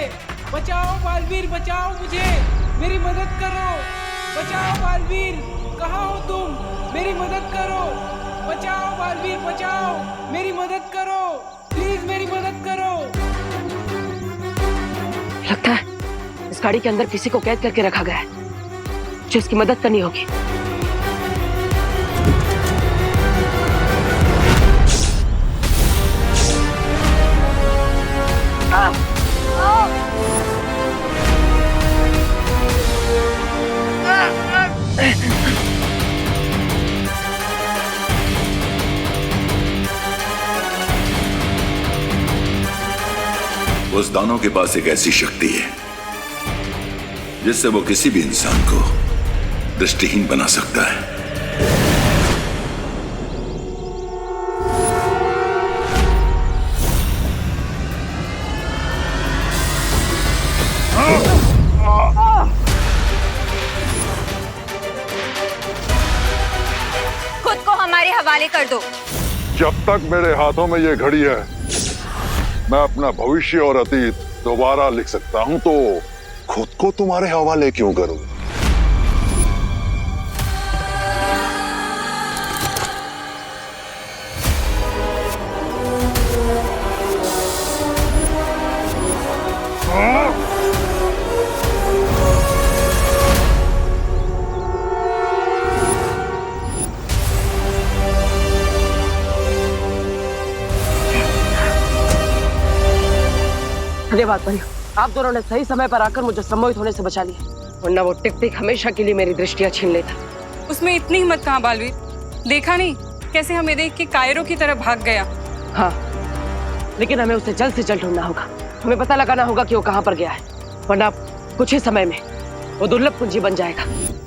Speaker 20: बचाओ बालवीर, बचाओ मुझे, मेरी मदद करो, बचाओ बालवीर, कहाँ हो तुम, मेरी मदद करो, बचाओ बालवीर, बचाओ, मेरी मदद करो, प्लीज मेरी मदद करो।
Speaker 4: लगता है इस गाड़ी के अंदर किसी को कैद करके रखा गया है, जो इसकी मदद करनी होगी।
Speaker 1: उस दानव के पास एक ऐसी शक्ति है जिससे वो किसी भी इंसान को दृष्टिहीन बना सकता है।
Speaker 2: खुद को हमारे हवाले कर दो।
Speaker 10: जब तक मेरे हाथों में ये घड़ी है, मैं अपना भविष्य और अतीत दोबारा लिख सकता हूं, तो खुद को तुम्हारे हवाले क्यों करूं?
Speaker 4: धन्यवाद परियो, आप दोनों ने सही समय पर आकर मुझे सम्मोहित होने से बचा लिया, वरना वो टिक टिक हमेशा के लिए मेरी दृष्टियां छीन लेता।
Speaker 7: उसमें इतनी हिम्मत कहाँ बालवीर, देखा नहीं कैसे हमें देख के कायरों की तरह भाग गया।
Speaker 4: हाँ, लेकिन हमें उसे जल्द से जल्द ढूंढना होगा, हमें पता लगाना होगा कि वो कहाँ पर गया है, वरना कुछ ही समय में वो दुर्लभ कुंजी बन जाएगा,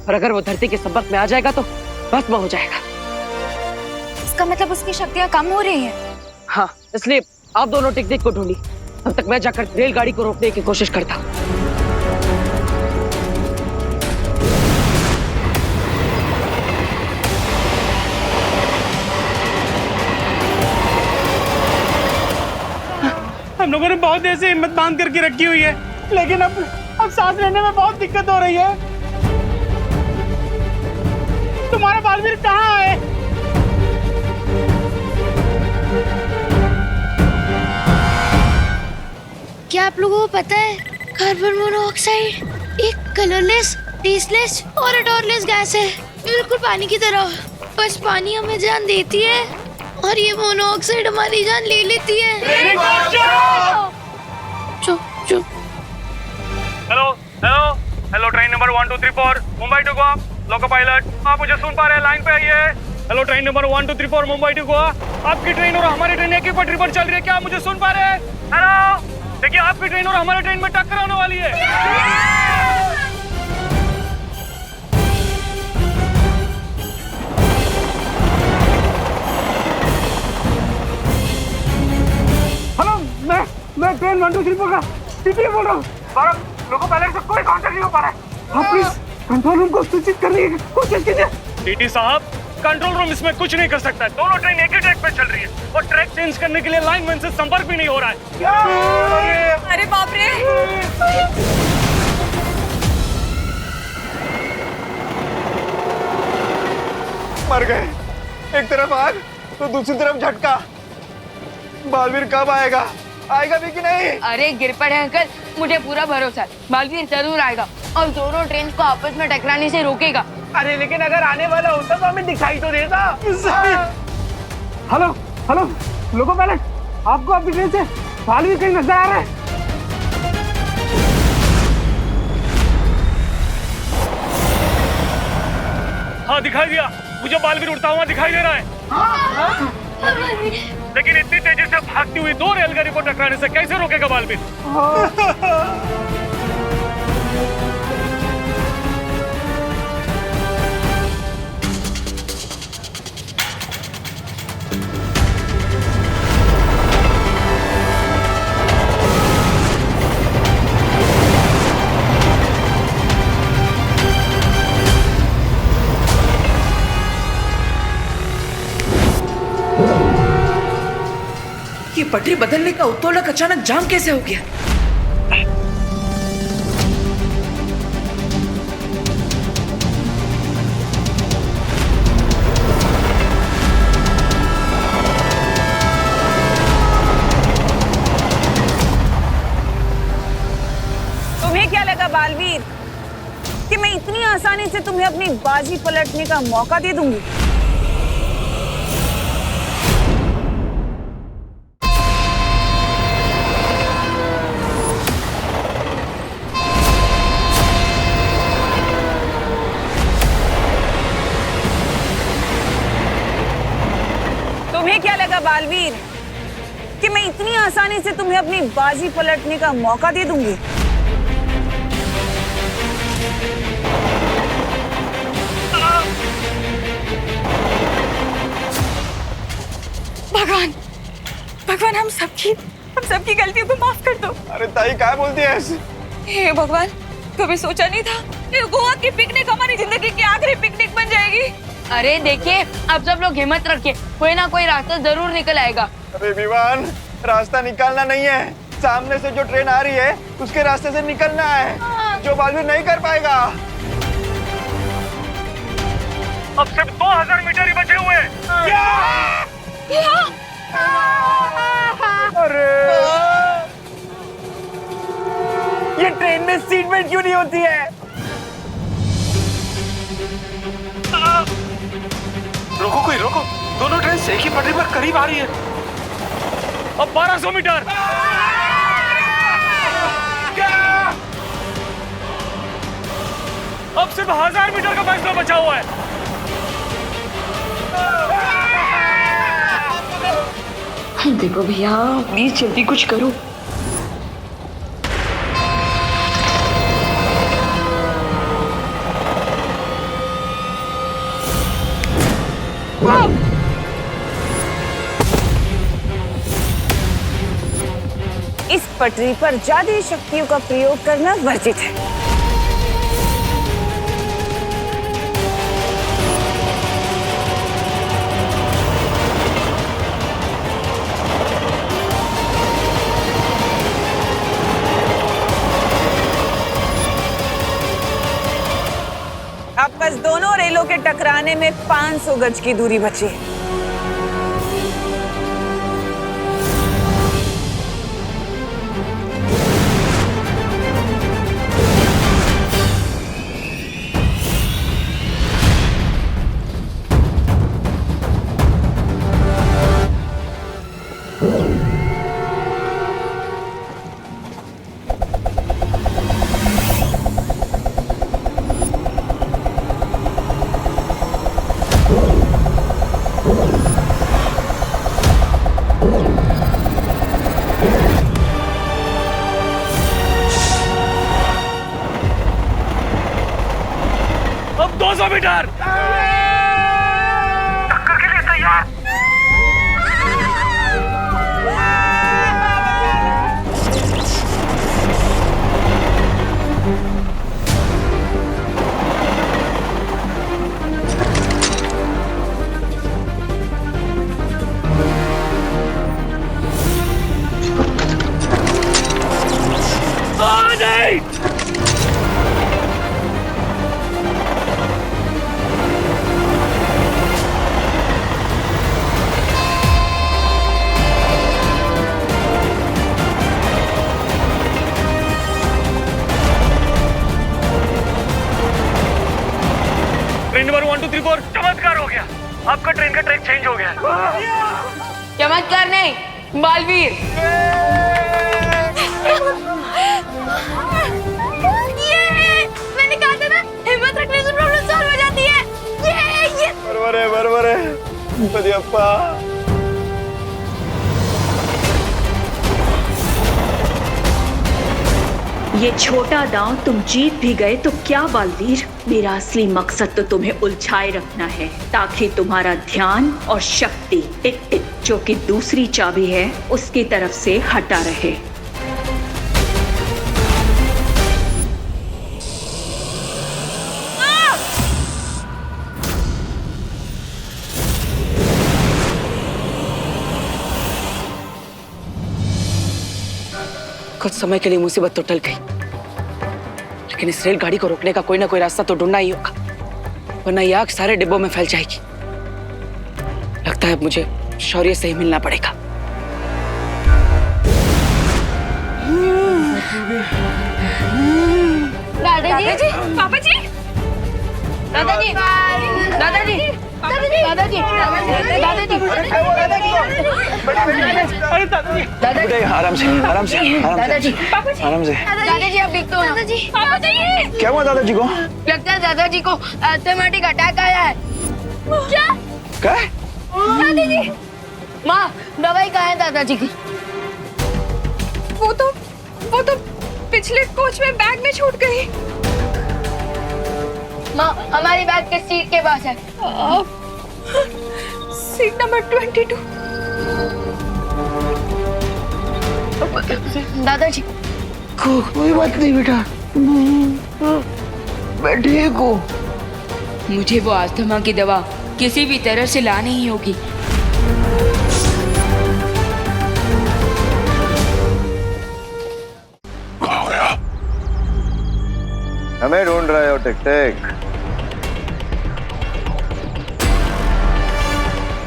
Speaker 4: और अगर वो धरती के संपर्क में आ जाएगा तो भस्म हो जाएगा।
Speaker 2: इसका मतलब उसकी शक्तियाँ कम हो रही हैं।
Speaker 4: हाँ, इसलिए आप दोनों टिक टिक को ढूंढी, तब तक मैं जाकर रेलगाड़ी को रोकने की कोशिश करता हूँ।
Speaker 20: हम लोगों ने बहुत देर से हिम्मत बांध करके रखी हुई है, लेकिन अब सांस लेने में बहुत दिक्कत हो रही है। तुम्हारा बालवीर कहाँ है?
Speaker 18: क्या आप लोगों को पता है कार्बन मोनोऑक्साइड एक कलरलेस, टेस्टलेस और odorless गैस है, बिल्कुल पानी की तरह। बस पानी हमें जान देती है और ये मोनोऑक्साइड हमारी जान ले लेती है। चुप चुप।
Speaker 19: Hello hello hello, train number 1234 Mumbai to Goa, loco pilot, आप मुझे सुन पा रहे हैं? लाइन पे आइए। Hello, train number 1234 Mumbai to Goa, आपकी ट्रेन और हमारी ट्रेन एक ही पटरी पर चल रही है, क्या आप मुझे सुन पा रहे हैं? हेलो, देखिए आपकी ट्रेन और हमारी ट्रेन में टक्कर होने वाली है।
Speaker 20: हेलो, मैं ट्रेन 1234 का टीटी बोल रहा हूँ। लोगों पायलट से कोई कांटेक्ट नहीं हो पा रहा है। आप प्लीज कंट्रोल रूम को सूचित करने की कोशिश कीजिए।
Speaker 19: टीटी साहब, कंट्रोल रूम इसमें कुछ नहीं कर सकता है, दोनों ट्रेन एक ही ट्रैक पे चल रही है और ट्रैक चेंज करने के लिए लाइनमैन से संपर्क भी नहीं हो रहा है।
Speaker 7: अरे बाप रे!
Speaker 11: मर गए, एक तरफ आग तो दूसरी तरफ झटका। बालवीर कब आएगा? आएगा भी कि नहीं?
Speaker 2: अरे गिर पड़े अंकल, मुझे पूरा भरोसा है, बालवीर जरूर आएगा और दोनों ट्रेन को आपस में टकराने से रोकेगा।
Speaker 20: अरे लेकिन अगर आने वाला होता तो हमें दिखाई तो देता। हेलो हेलो, लोको पायलट, आपको अभी ट्रेन से बालवीर कहीं नजर आ रहा है?
Speaker 19: हाँ, दिखाई दिया, मुझे बालवीर उड़ता हुआ दिखाई दे रहा है। लेकिन इतनी तेजी से भागती हुई दो रेलगाड़ी को टकराने से कैसे रोकेगा बालवीर?
Speaker 4: ये पटरी बदलने का उत्तोलक अचानक जाम कैसे हो गया?
Speaker 8: तुम्हें क्या लगा बालवीर कि मैं इतनी आसानी से तुम्हें अपनी बाजी पलटने का मौका दे दूंगी? तुम्हें क्या लगा बालवीर कि मैं इतनी आसानी से तुम्हें अपनी बाजी पलटने का मौका दे दूंगी?
Speaker 14: भगवान, भगवान हम सबकी गलतियों को माफ कर दो।
Speaker 11: अरे ताई क्या बोलती है ऐसे?
Speaker 14: हे भगवान, कभी सोचा नहीं था ये गोवा की पिकनिक हमारी जिंदगी की आखिरी पिकनिक बन जाएगी।
Speaker 2: अरे देखिए, अब सब लोग हिम्मत रखिए, कोई ना कोई रास्ता जरूर निकल आएगा।
Speaker 11: अरे विवान, रास्ता निकालना नहीं है, सामने से जो ट्रेन आ रही है उसके रास्ते से निकलना है, जो बालवीर नहीं कर पाएगा।
Speaker 19: अब सिर्फ 2000 मीटर ही बचे हुए।
Speaker 11: अरे ये ट्रेन में सीट बेल्ट क्यों नहीं होती है?
Speaker 19: रोको कोई रोको, दोनों ट्रेन एक ही पटरी पर करीब आ रही है। अब 1200 मीटर। अब सिर्फ 1000 मीटर का फैसला बचा हुआ है।
Speaker 14: देखो भैया, प्लीज जल्दी कुछ करो।
Speaker 8: इस पटरी पर जादुई शक्तियों का प्रयोग करना वर्जित है। अब बस दोनों रेलों के टकराने में 500 गज की दूरी बची है।
Speaker 19: अब 200 मीटर। टक्कर के लिए तैयार। नहीं। ट्रेन नंबर 1 2 3 4 चमत्कार हो गया, आपका ट्रेन का ट्रैक चेंज हो गया।
Speaker 2: चमत्कार नहीं, बालवीर।
Speaker 18: ये मैंने कहा था ना, हिम्मत रखने से प्रॉब्लम सॉल्व हो जाती है। ये
Speaker 11: बरोबर है गणपतियप्पा।
Speaker 21: ये छोटा दांव तुम जीत भी गए तो क्या बालवीर, मेरा असली मकसद तो तुम्हें उलझाए रखना है ताकि तुम्हारा ध्यान और शक्ति टिक टिक जो कि दूसरी चाबी है उसकी तरफ से हटा रहे।
Speaker 4: कुछ समय के लिए मुसीबत तो टल गई, लेकिन इस रेलगाड़ी को रोकने का कोई ना कोई रास्ता तो ढूंढना ही होगा, वरना ये आग सारे डिब्बों में फैल जाएगी। लगता है मुझे शौर्य से ही मिलना पड़ेगा।
Speaker 2: दादाजी,
Speaker 7: पापा जी,
Speaker 2: दादाजी, दादाजी, दादाजी, दादाजी, दादाजी,
Speaker 11: आराम से आराम से
Speaker 2: दादाजी,
Speaker 11: आराम से।
Speaker 2: दादाजी आप दिख तो दादाजी, पापा जी,
Speaker 11: क्या हुआ दादाजी को?
Speaker 2: लगता है दादाजी को अस्थमाटिक अटैक आया है। क्या?
Speaker 11: क्या?
Speaker 2: दादाजी, माँ दवाई कहाँ है दादाजी की?
Speaker 7: वो तो पिछले कोच में बैग में छूट गई।
Speaker 2: माँ हमारी बैग के सीट के पास है।
Speaker 7: Seat number 22।
Speaker 2: दादाजी
Speaker 17: कोई बात नहीं बेटा, मैं ठीक हूँ।
Speaker 21: मुझे वो अस्थमा की दवा किसी भी तरह से लानी ही होगी।
Speaker 10: कहाँ गया?
Speaker 3: हमें ढूंढ रहे हो टिक टिक?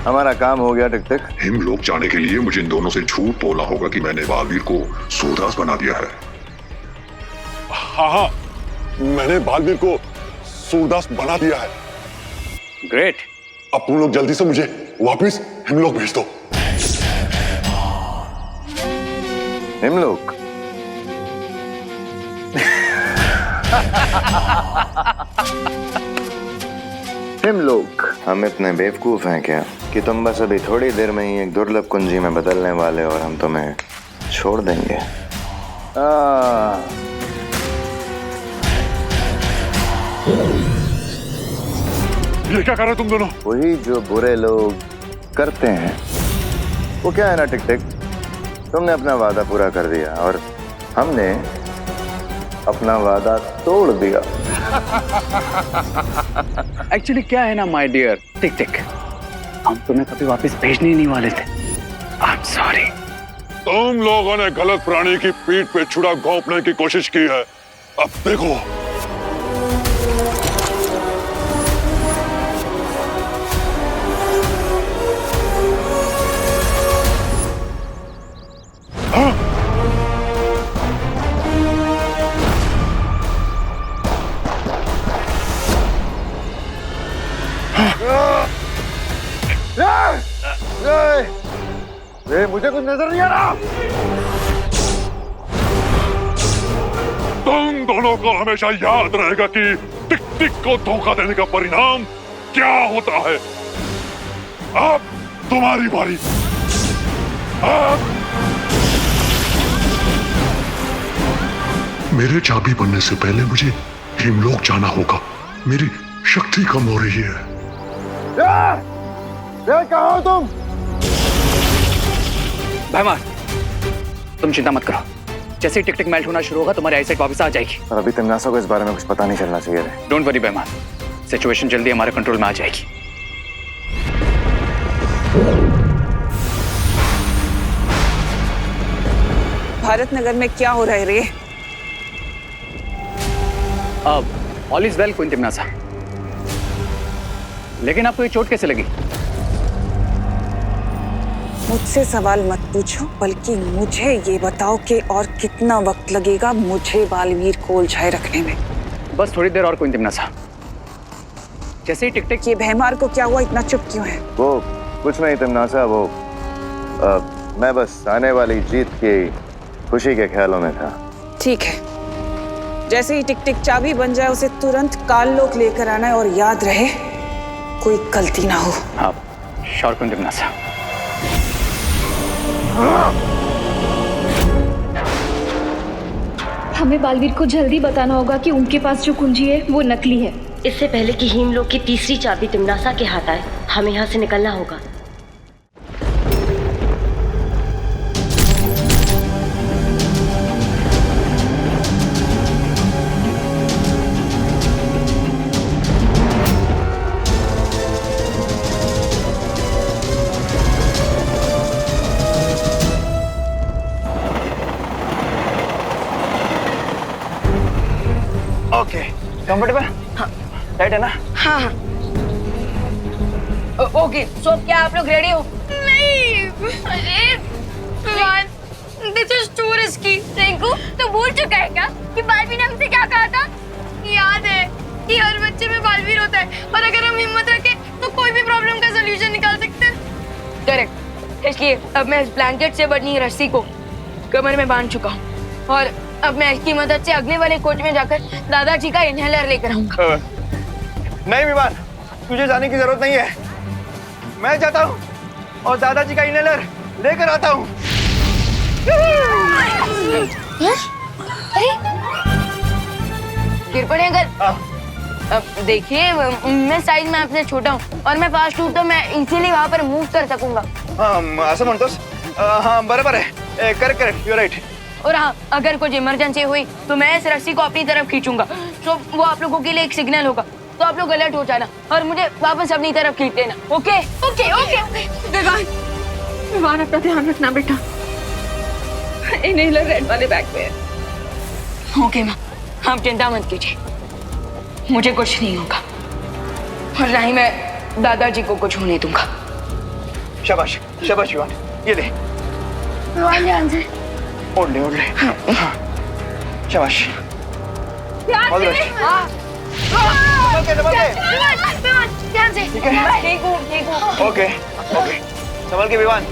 Speaker 3: हमारा काम हो गया टिक टिक।
Speaker 10: हिमलोक जाने के लिए मुझे इन दोनों से झूठ बोलना होगा कि मैंने बालवीर को सूरदास बना दिया है। हाँ, मैंने बालवीर को सूरदास बना दिया है।
Speaker 13: ग्रेट।
Speaker 10: अब तुम लोग जल्दी से मुझे वापस हिमलोक भेज दो।
Speaker 3: हिमलोक? हिमलोक? हम इतने बेवकूफ हैं क्या कि तुम बस अभी थोड़ी देर में ही एक दुर्लभ कुंजी में बदलने वाले और हम तुम्हें छोड़ देंगे।
Speaker 10: ये क्या कर रहे तुम दोनों?
Speaker 3: वही जो बुरे लोग करते हैं। वो क्या है ना टिक टिक, तुमने अपना वादा पूरा कर दिया और हमने अपना वादा तोड़ दिया।
Speaker 13: एक्चुअली क्या है ना माय डियर टिक टिक, हम तुम्हें कभी वापस भेजने ही नहीं वाले थे। I am sorry.
Speaker 10: तुम लोगों ने गलत प्राणी की पीठ पे छुरा घोंपने की कोशिश की है। अब देखो।
Speaker 3: मुझे कुछ नजर नहीं आ रहा।
Speaker 10: तुम दोनों को हमेशा याद रहेगा कि टिक टिक को धोखा देने का परिणाम क्या होता है। अब तुम्हारी बारी। मेरे चाबी बनने से पहले मुझे हिमलोक जाना होगा। मेरी शक्ति कम हो रही है।
Speaker 3: कहाँ हो तुम?
Speaker 13: भाईमान, तुम चिंता मत करो, जैसे ही टिक टिक मेल्ट होना शुरू होगा तुम्हारी आईसाइट वापस आ जाएगी।
Speaker 3: और अभी तमन्ना को इस बारे में कुछ पता नहीं चलना चाहिए।
Speaker 13: डोंट वरी भाईमान, सिचुएशन जल्दी हमारे कंट्रोल में आ जाएगी।
Speaker 8: भारत नगर में क्या हो रहा है रे?
Speaker 13: अब ऑल इज वेल क्वीन तिमनासा, लेकिन आपको ये चोट कैसे लगी?
Speaker 8: मुझसे सवाल मत पूछो, बल्कि मुझे ये बताओ कि और कितना वक्त लगेगा मुझे बालवीर को उलझाए रखने में।
Speaker 13: बस थोड़ी देर और क्वीन तिमनासा। जैसे ही टिक टिक।
Speaker 8: ये भैमार को क्या हुआ, इतना चुप क्यों है?
Speaker 3: वो कुछ नहीं तिमनासा, वो मैं बस आने वाली जीत की खुशी के ख्यालों में था।
Speaker 8: ठीक है, जैसे ही टिक टिक चाबी बन जाए उसे तुरंत काललोक लेकर आना है और याद रहे कोई गलती ना हो।
Speaker 13: हाँ, श्योर क्वीन तिमनासा।
Speaker 21: हमें बालवीर को जल्दी बताना होगा कि उनके पास जो कुंजी है वो नकली है।
Speaker 15: इससे पहले कि हिमलोक की तीसरी चाबी तिमनासा के हाथ आए, हमें यहाँ से निकलना होगा।
Speaker 11: कंफर्टेबल?
Speaker 2: हाँ।
Speaker 11: राइट है ना?
Speaker 2: हाँ हाँ। ओके, सो क्या आप लोग रेडी हो?
Speaker 18: नहीं, अरे Vivaan, this is too risky.
Speaker 2: Rinku, तू भूल चुका है क्या कि बालवीर ने हमसे क्या कहा था?
Speaker 18: याद है कि हर बच्चे में बालवीर होता है और अगर हम हिम्मत रखें तो कोई भी प्रॉब्लम का सलूशन निकाल सकते हैं।
Speaker 2: करेक्ट। इसलिए अब मैं इस ब्लैंकेट से बनी रस्सी को कमर में बांध चुका हूँ और अब मैं इसकी मदद से अगले वाले कोच में जाकर दादाजी का इनहेलर लेकर आऊंगा।
Speaker 11: नहीं विवान, तुझे जाने की जरूरत नहीं है। मैं जाता हूँ और दादाजी का इनहेलर लेकर आता हूँ।
Speaker 2: गिर पड़े अगर। अब देखिए, मैं साइज में आपसे छोटा हूँ और मैं फास्ट हूँ तो मैं इजीली वहाँ पर मूव कर सकूंगा।
Speaker 11: हाँ, असं म्हणतोस? हाँ, बराबर है। Correct, you right.
Speaker 2: और हाँ, अगर कुछ इमरजेंसी हुई तो मैं इस रस्सी को अपनी तरफ खींचूंगा, तो वो आप लोगों के लिए एक सिग्नल होगा, तो आप लोग अलर्ट हो जाना और मुझे वापस अपनी तरफ खींच लेना। Okay
Speaker 18: okay okay okay.
Speaker 7: Vivaan अपना ध्यान रखना बेटा। इनहेलर रेड वाले बैग में है।
Speaker 2: ओके माँ, आप चिंता मत कीजिए, मुझे कुछ नहीं होगा और ना ही मैं दादाजी को कुछ होने दूंगा।
Speaker 11: शाबाश शाबाश विवान, ये ले।
Speaker 18: विवान ध्यान से।
Speaker 11: ओढ़ ले। हाँ। शाबाश।
Speaker 18: ध्यान से।
Speaker 11: संभल के।
Speaker 18: ध्यान से।
Speaker 11: ठीक है?
Speaker 2: ठीक हूँ।
Speaker 11: ओके। संभल के विवान।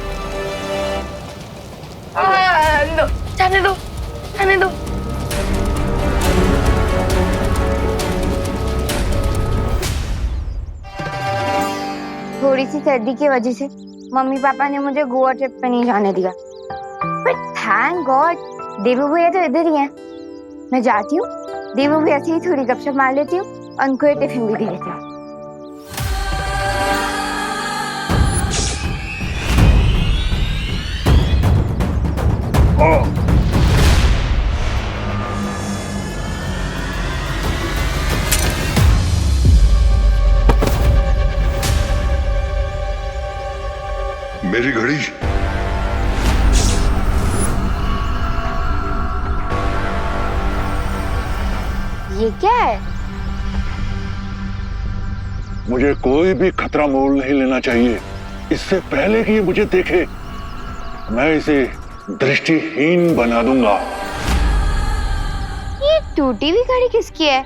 Speaker 18: जाने दो।
Speaker 2: थोड़ी सी सर्दी की वजह से मम्मी पापा ने मुझे गोवा ट्रिप पे नहीं जाने दिया, बट थैंक गॉड देवू भैया तो इधर ही हैं। मैं जाती हूँ, देवू भैया से ही थोड़ी गपशप मार लेती हूँ और उनको ये टिफिन भी दे देती हूँ।
Speaker 10: मेरी घड़ी।
Speaker 2: ये क्या है?
Speaker 10: मुझे कोई भी खतरा मोल नहीं लेना चाहिए इससे पहले कि ये मुझे देखे। मैं इसे दृष्टिहीन बना दूंगा।
Speaker 2: ये टूटी हुई घड़ी किसकी है?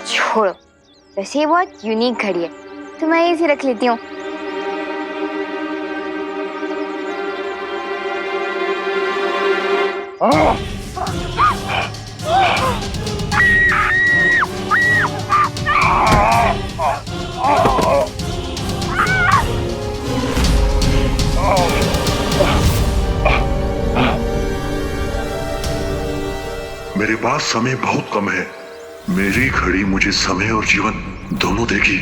Speaker 2: छोड़ो, वैसे ये बहुत यूनिक घड़ी है तो मैं इसे रख लेती हूँ।
Speaker 10: मेरे पास समय बहुत कम है। मेरी घड़ी मुझे समय और जीवन दोनों देगी।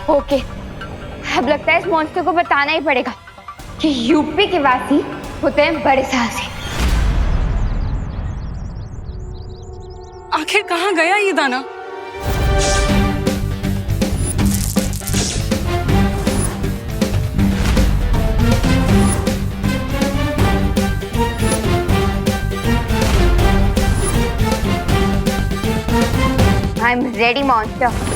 Speaker 10: ओके, अब लगता है इस मॉन्स्टर को बताना ही पड़ेगा कि यूपी के वासी होते हैं बड़े साहसी।
Speaker 7: आखिर कहाँ गया ये दाना?
Speaker 2: Ready monster.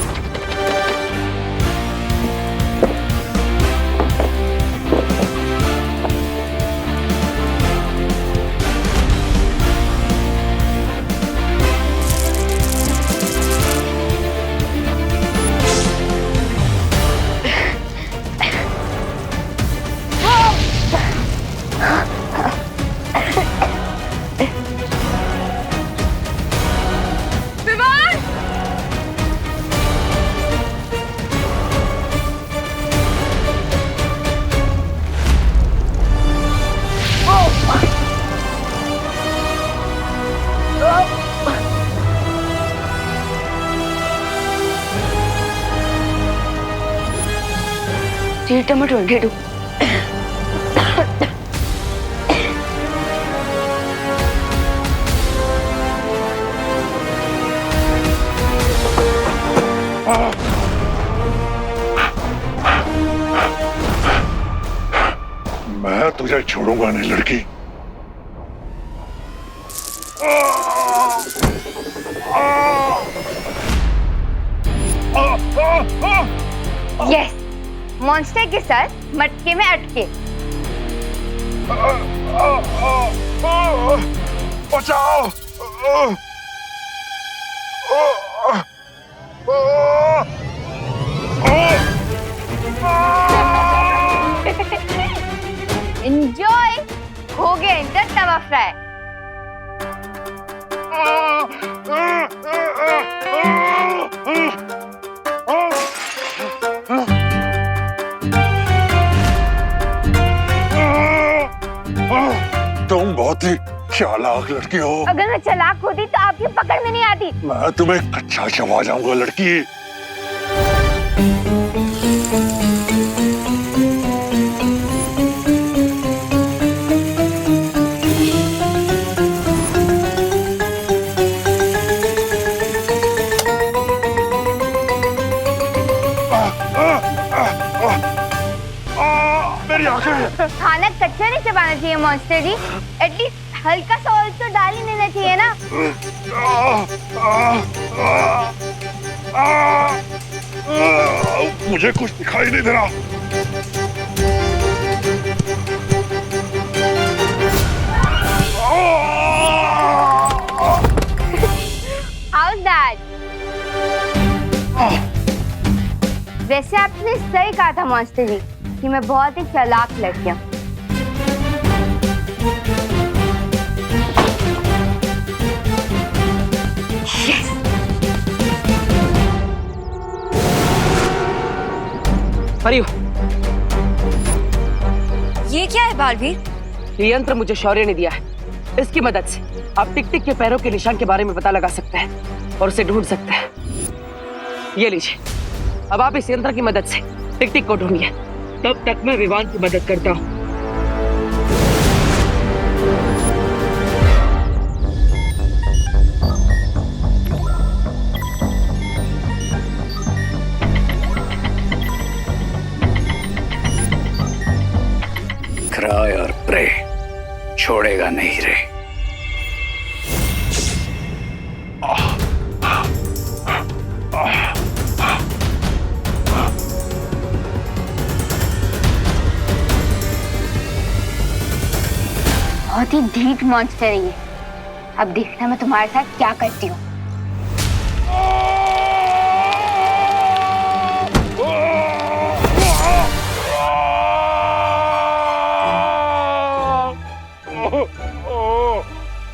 Speaker 2: टमाटो ढेडू
Speaker 10: मैं तुझे छोड़ूंगा नहीं लड़की।
Speaker 2: यस, मॉन्स्टर के साथ मटके में अटके।
Speaker 10: बचाओ!
Speaker 2: एंजॉय, हो गया इनका तवा फ्राई।
Speaker 10: तुम बहुत ही चालाक लड़की हो।
Speaker 2: अगर मैं चालाक होती तो आपकी पकड़ में नहीं आती।
Speaker 10: मैं तुम्हें कच्चा चबा जाऊंगा लड़की।
Speaker 2: खाना कच्चा नहीं चबाना चाहिए मॉन्स्टर जी, एटलीस्ट हल्का सा ऑयल तो डाल ही देना चाहिए ना।
Speaker 10: मुझे कुछ दिखाई नहीं दे रहा।
Speaker 2: How's that? वैसे आपने सही कहा था मॉन्स्टर जी कि मैं बहुत ही चालाक लड़की हूँ। Yes!
Speaker 4: परियो,
Speaker 14: ये क्या है बालवीर?
Speaker 4: ये यंत्र मुझे शौर्य ने दिया है। इसकी मदद से आप टिक टिक के पैरों के निशान के बारे में पता लगा सकते हैं और उसे ढूंढ सकते हैं। ये लीजिए, अब आप इस यंत्र की मदद से टिक टिक को ढूंढिए। तब तक मैं विवान की मदद करता हूँ।
Speaker 13: क्राई और प्रे छोड़ेगा नहीं रे।
Speaker 2: बहुत ही ढीठ मॉन्स्टर है ये। अब देखना मैं तुम्हारे साथ क्या करती हूँ।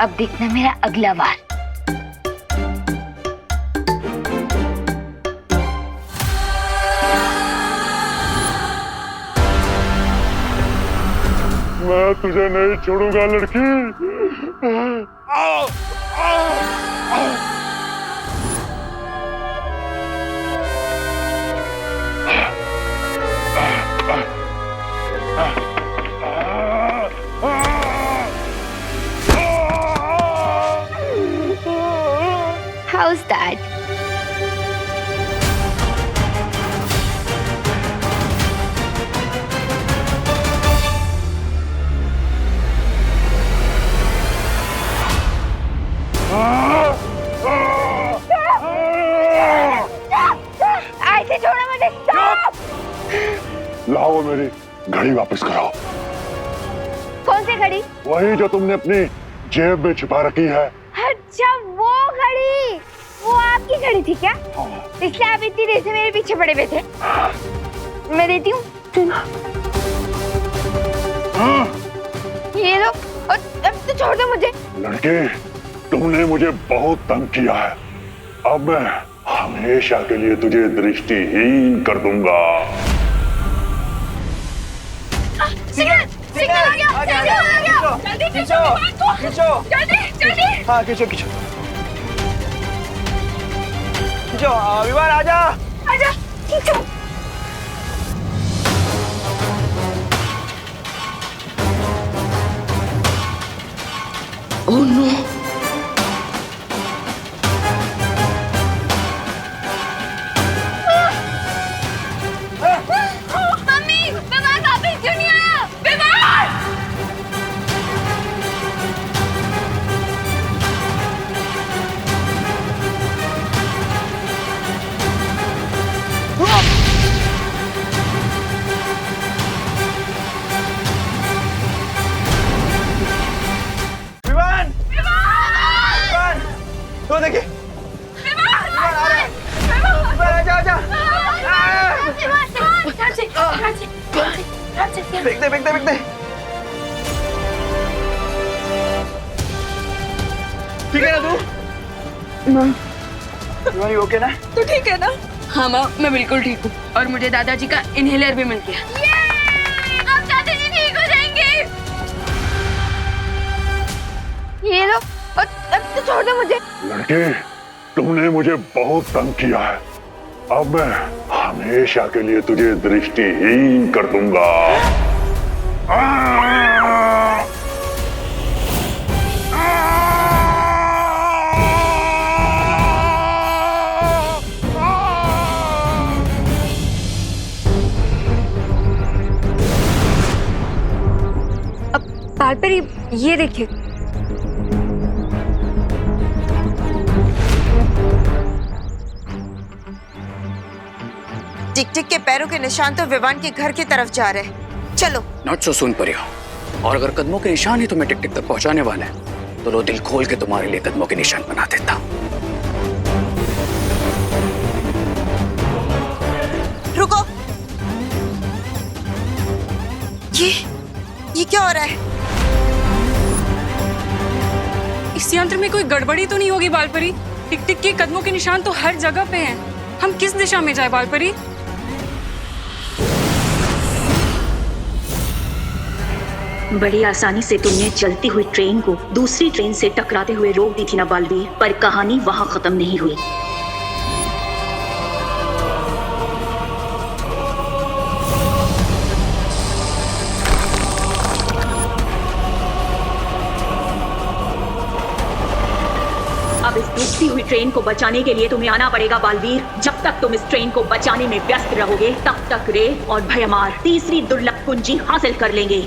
Speaker 2: अब देखना मेरा अगला वार।
Speaker 10: मैं तुझे नहीं छोड़ूंगा लड़की।
Speaker 2: How's that?
Speaker 10: लाओ मेरी घड़ी वापस कराओ।
Speaker 2: कौन सी घड़ी?
Speaker 10: वही जो तुमने अपनी जेब में छिपा रखी है।
Speaker 2: अच्छा वो घड़ी, वो आपकी घड़ी थी क्या? इसलिए आप इतनी देर से मेरे पीछे पड़े हुए थे। मैं देती हूँ। ये लो, अब तो छोड़ दो मुझे।
Speaker 10: लड़के, तुमने मुझे बहुत तंग किया है। अब मैं हमेशा के लिए तुझे दृष्टिहीन कर दूंगा।
Speaker 2: सिग्नल आ गया। जल्दी खींचो।
Speaker 11: जल्दी। हाँ खींचो। विवान आजा।
Speaker 2: खींचो।
Speaker 4: Oh no.
Speaker 2: मम्मी, विवान वापस क्यों नहीं आया? विवान!
Speaker 11: विवान! तो देखिए। विवान आजा। फेंक दे। ठीक है ना तू? तुम्हारी ओके ना?
Speaker 2: तू ठीक है ना?
Speaker 4: हाँ माँ, मैं बिल्कुल ठीक हूँ और मुझे दादाजी का इनहेलर भी मिल गया।
Speaker 2: अब दादाजी ठीक हो जाएंगे। ये लो, अब तो छोड़ दो मुझे।
Speaker 10: लड़के, तुमने मुझे बहुत तंग किया है। अब मैं हमेशा के लिए तुझे दृष्टिहीन कर दूंगा।
Speaker 2: पर ये देखिए,
Speaker 5: टिक-टिक के पैरों के निशान तो विवान के घर की तरफ जा रहे हैं। चलो।
Speaker 9: नॉट सो सून परियो। और अगर कदमों के निशान ही तुम्हें टिक-टिक तक पहुंचाने वाले हैं, तो लो दिल खोल के तुम्हारे लिए कदमों के निशान बना देता।
Speaker 5: रुको। ये क्या हो रहा है?
Speaker 12: इस यंत्र में कोई गड़बड़ी तो नहीं होगी बालपरी? टिक-टिक के कदमों के निशान तो हर जगह पे हैं। हम किस दिशा में जाए बालपरी?
Speaker 21: बड़ी आसानी से तुमने चलती हुई ट्रेन को दूसरी ट्रेन से टकराते हुए रोक दी थी ना बालवीर, पर कहानी वहां खत्म नहीं हुई। अब इस डूबती हुई ट्रेन को बचाने के लिए तुम्हें आना पड़ेगा बालवीर। जब तक तुम इस ट्रेन को बचाने में व्यस्त रहोगे, तब तक रे और भयमार तीसरी दुर्लभ कुंजी हासिल कर लेंगे।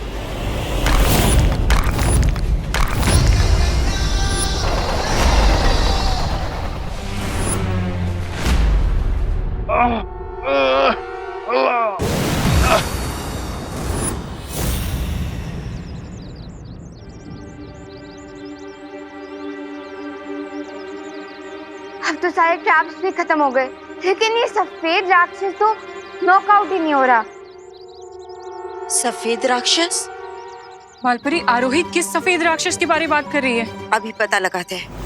Speaker 2: अब तो सारे ट्रैप्स भी खत्म हो गए, लेकिन ये सफेद राक्षस तो नॉकआउट ही नहीं हो रहा।
Speaker 5: सफेद राक्षस?
Speaker 12: बालपरी, आरोही किस सफेद राक्षस के बारे में बात कर रही है?
Speaker 5: अभी पता लगाते हैं।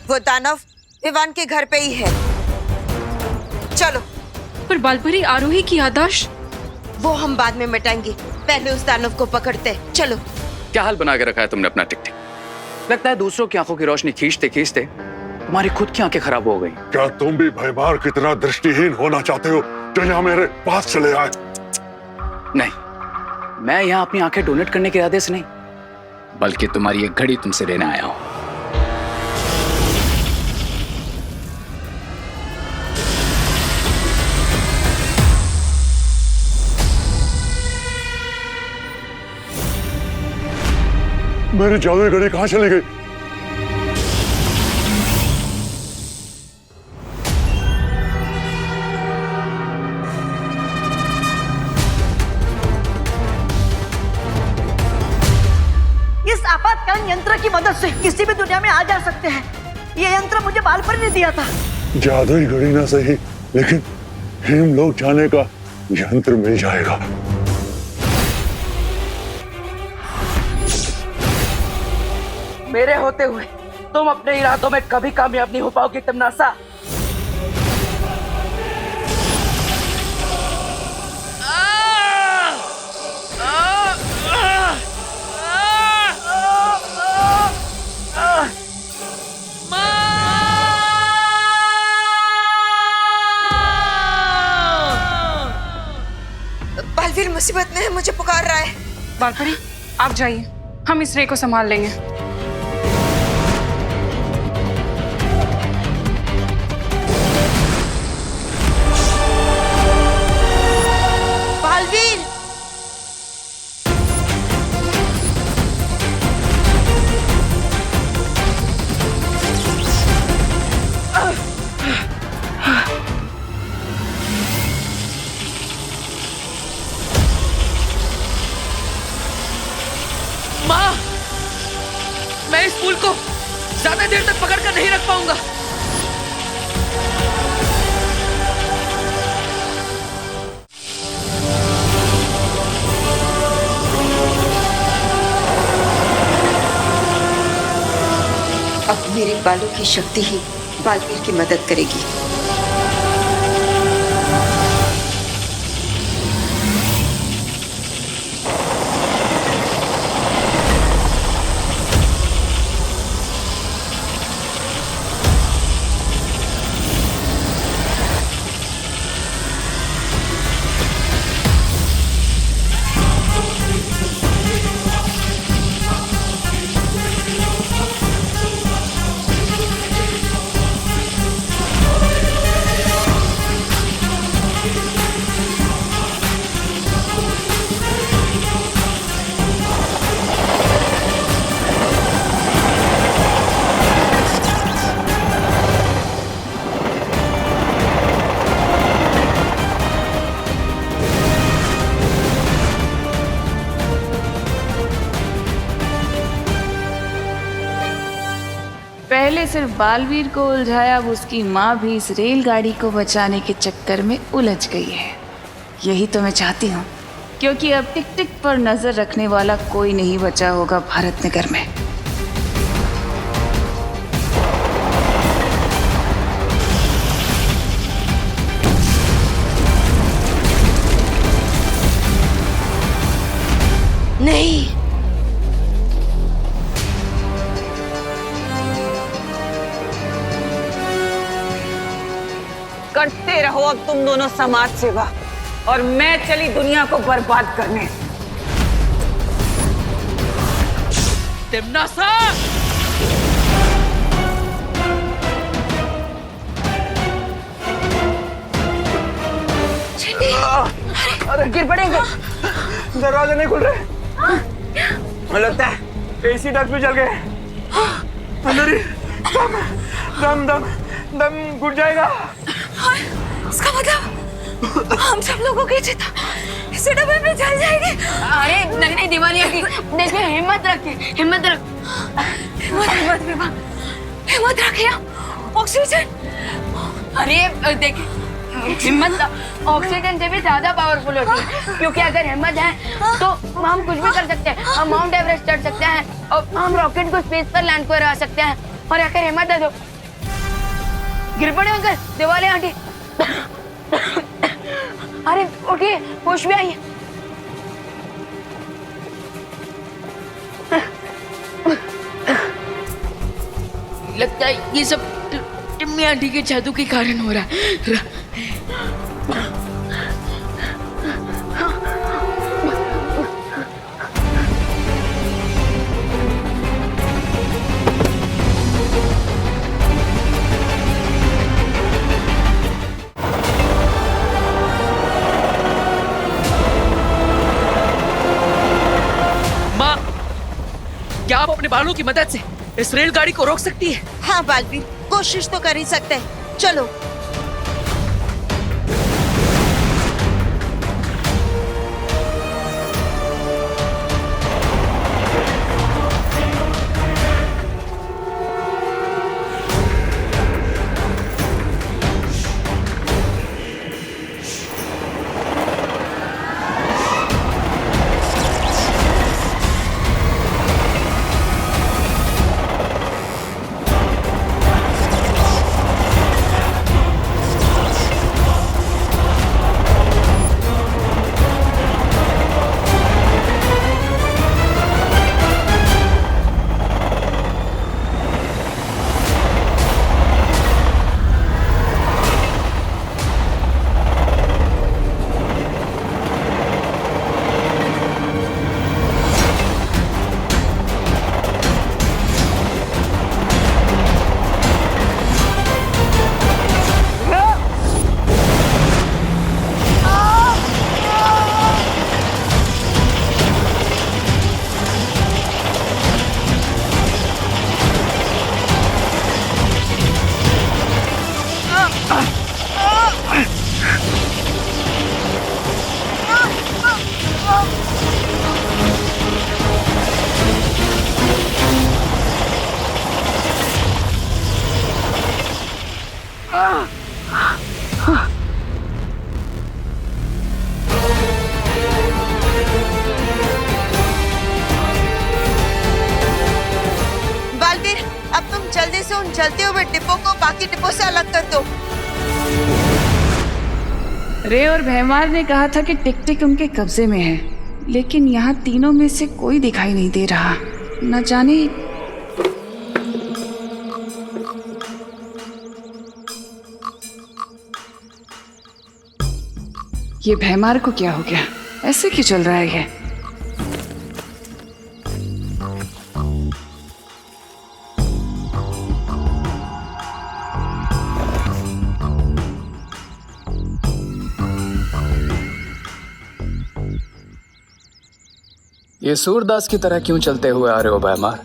Speaker 5: वो दानव विवान के घर पे ही है। चलो।
Speaker 12: पर बालपरी, आरोही की याददाश्त?
Speaker 5: वो हम बाद में मिटाएंगे, पहले उस दानव को पकड़ते हैं। चलो।
Speaker 9: क्या हाल बना के रखा है तुमने अपना टिक-टिक? लगता है दूसरों की आंखों की रोशनी खींचते खींचते तुम्हारी खुद की आंखें खराब हो गई।
Speaker 10: क्या तुम भी भयमार की तरह दृष्टिहीन होना चाहते हो जो यहाँ मेरे पास चले आए?
Speaker 9: नहीं, मैं यहाँ अपनी आंखें डोनेट करने के इरादे से नहीं, बल्कि तुम्हारी एक घड़ी तुमसे लेने आया हूँ।
Speaker 10: मेरी जादुई घड़ी कहाँ चली गई?
Speaker 17: इस आपातकालीन यंत्र की मदद से किसी भी दुनिया में आ जा सकते हैं। ये यंत्र मुझे बालपरी ने दिया था।
Speaker 10: जादुई घड़ी ना सही, लेकिन हेमलोक जाने का यंत्र मिल जाएगा।
Speaker 4: मेरे होते हुए तुम अपने इरादों में कभी कामयाब नहीं हो पाओगे तमनासा।
Speaker 5: बालवीर मुसीबत में है, मुझे पुकार रहा है।
Speaker 12: बालपरी आप जाइए, हम इस रे को संभाल लेंगे।
Speaker 5: बालवीर!
Speaker 4: माँ, मैं इस फूल को ज्यादा देर तक पकड़ कर नहीं रख पाऊंगा।
Speaker 5: अब मेरे बालों की शक्ति ही बालवीर की मदद करेगी।
Speaker 8: पहले सिर्फ बालवीर को उलझाया, अब उसकी माँ भी इस रेलगाड़ी को बचाने के चक्कर में उलझ गई है। यही तो मैं चाहती हूँ, क्योंकि अब टिक टिक पर नजर रखने वाला कोई नहीं बचा होगा भारत नगर में।
Speaker 5: नहीं,
Speaker 8: करते रहो अब तुम दोनों समाज सेवा, और मैं चली दुनिया को बर्बाद करने। तिमनासा!
Speaker 11: अरे
Speaker 8: गिर पड़ेंगे।
Speaker 11: दरवाजे नहीं खुल रहे। मुझे लगता है एसी डक्ट भी जल गए। अंदर ही दम दम दम घुट जाएगा।
Speaker 5: इसका मतलब हम सब लोगों की चिता इसी डब्बे में जल जाएगी।
Speaker 2: अरे नहीं नहीं दिवालिया की देखिए, हिम्मत रखिए, हिम्मत रख,
Speaker 5: हिम्मत विभा, हिम्मत रखिए। ऑक्सीजन,
Speaker 2: अरे देखिए हिम्मत ऑक्सीजन से भी ज्यादा पावरफुल होती है, क्योंकि अगर हिम्मत है तो हम कुछ भी कर सकते हैं। हम माउंट एवरेस्ट चढ़ सकते हैं और हम रॉकेट को स्पेस पर लैंड करा सकते हैं। और अगर हिम्मत है तो गिर पड़े अंकल, दिवाली आंटी। अरे उठिए, होश में आइए। लगता है ये सब टिम्मी आंटी के जादू के कारण हो रहा है।
Speaker 4: क्या आप अपने बालों की मदद से इस रेलगाड़ी को रोक सकती है।
Speaker 5: हाँ बालवीर, कोशिश तो कर ही सकते हैं। चलो। बालवीर, अब तुम जल्दी से उन जलते हुए डिब्बों को बाकी डिब्बों से अलग कर दो।
Speaker 8: रे और भैमार ने कहा था कि टिक टिक उनके कब्जे में है, लेकिन यहाँ तीनों में से कोई दिखाई नहीं दे रहा। न जाने ये भैमार को क्या हो गया, ऐसे क्यों चल रहा है ये?
Speaker 9: ये सूरदास की तरह क्यों चलते हुए आ रहे हो भैमार?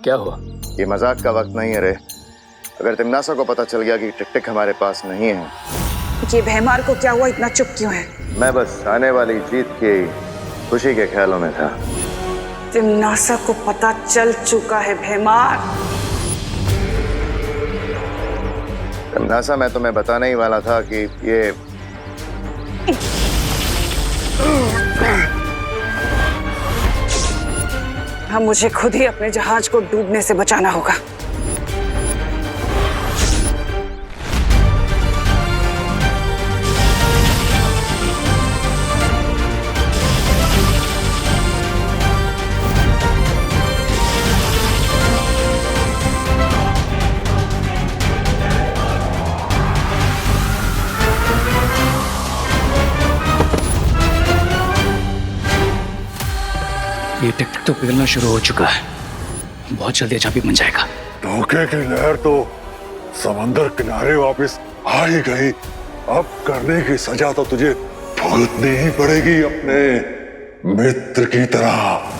Speaker 9: क्या हुआ?
Speaker 3: ये मजाक का वक्त नहीं है रे। अगर तिमनासा को पता चल गया कि टिक टिक हमारे पास नहीं है।
Speaker 8: ये भैमार को क्या हुआ, इतना चुप क्यों है?
Speaker 3: मैं बस आने वाली जीत की खुशी के ख्यालों में था।
Speaker 8: तिमनासा को पता चल चुका है भैमार।
Speaker 3: तिमनासा, मैं तुम्हें बताने ही वाला था कि ये
Speaker 8: हम मुझे खुद ही अपने जहाज को डूबने से बचाना होगा।
Speaker 9: ये टिक टिक तो पिघलना शुरू हो चुका है, बहुत जल्दी अचाबी बन जाएगा।
Speaker 10: धोखे की लहर तो समंदर किनारे वापस आ ही गई। अब करने की सजा तो तुझे भुगतनी ही पड़ेगी अपने मित्र की तरह।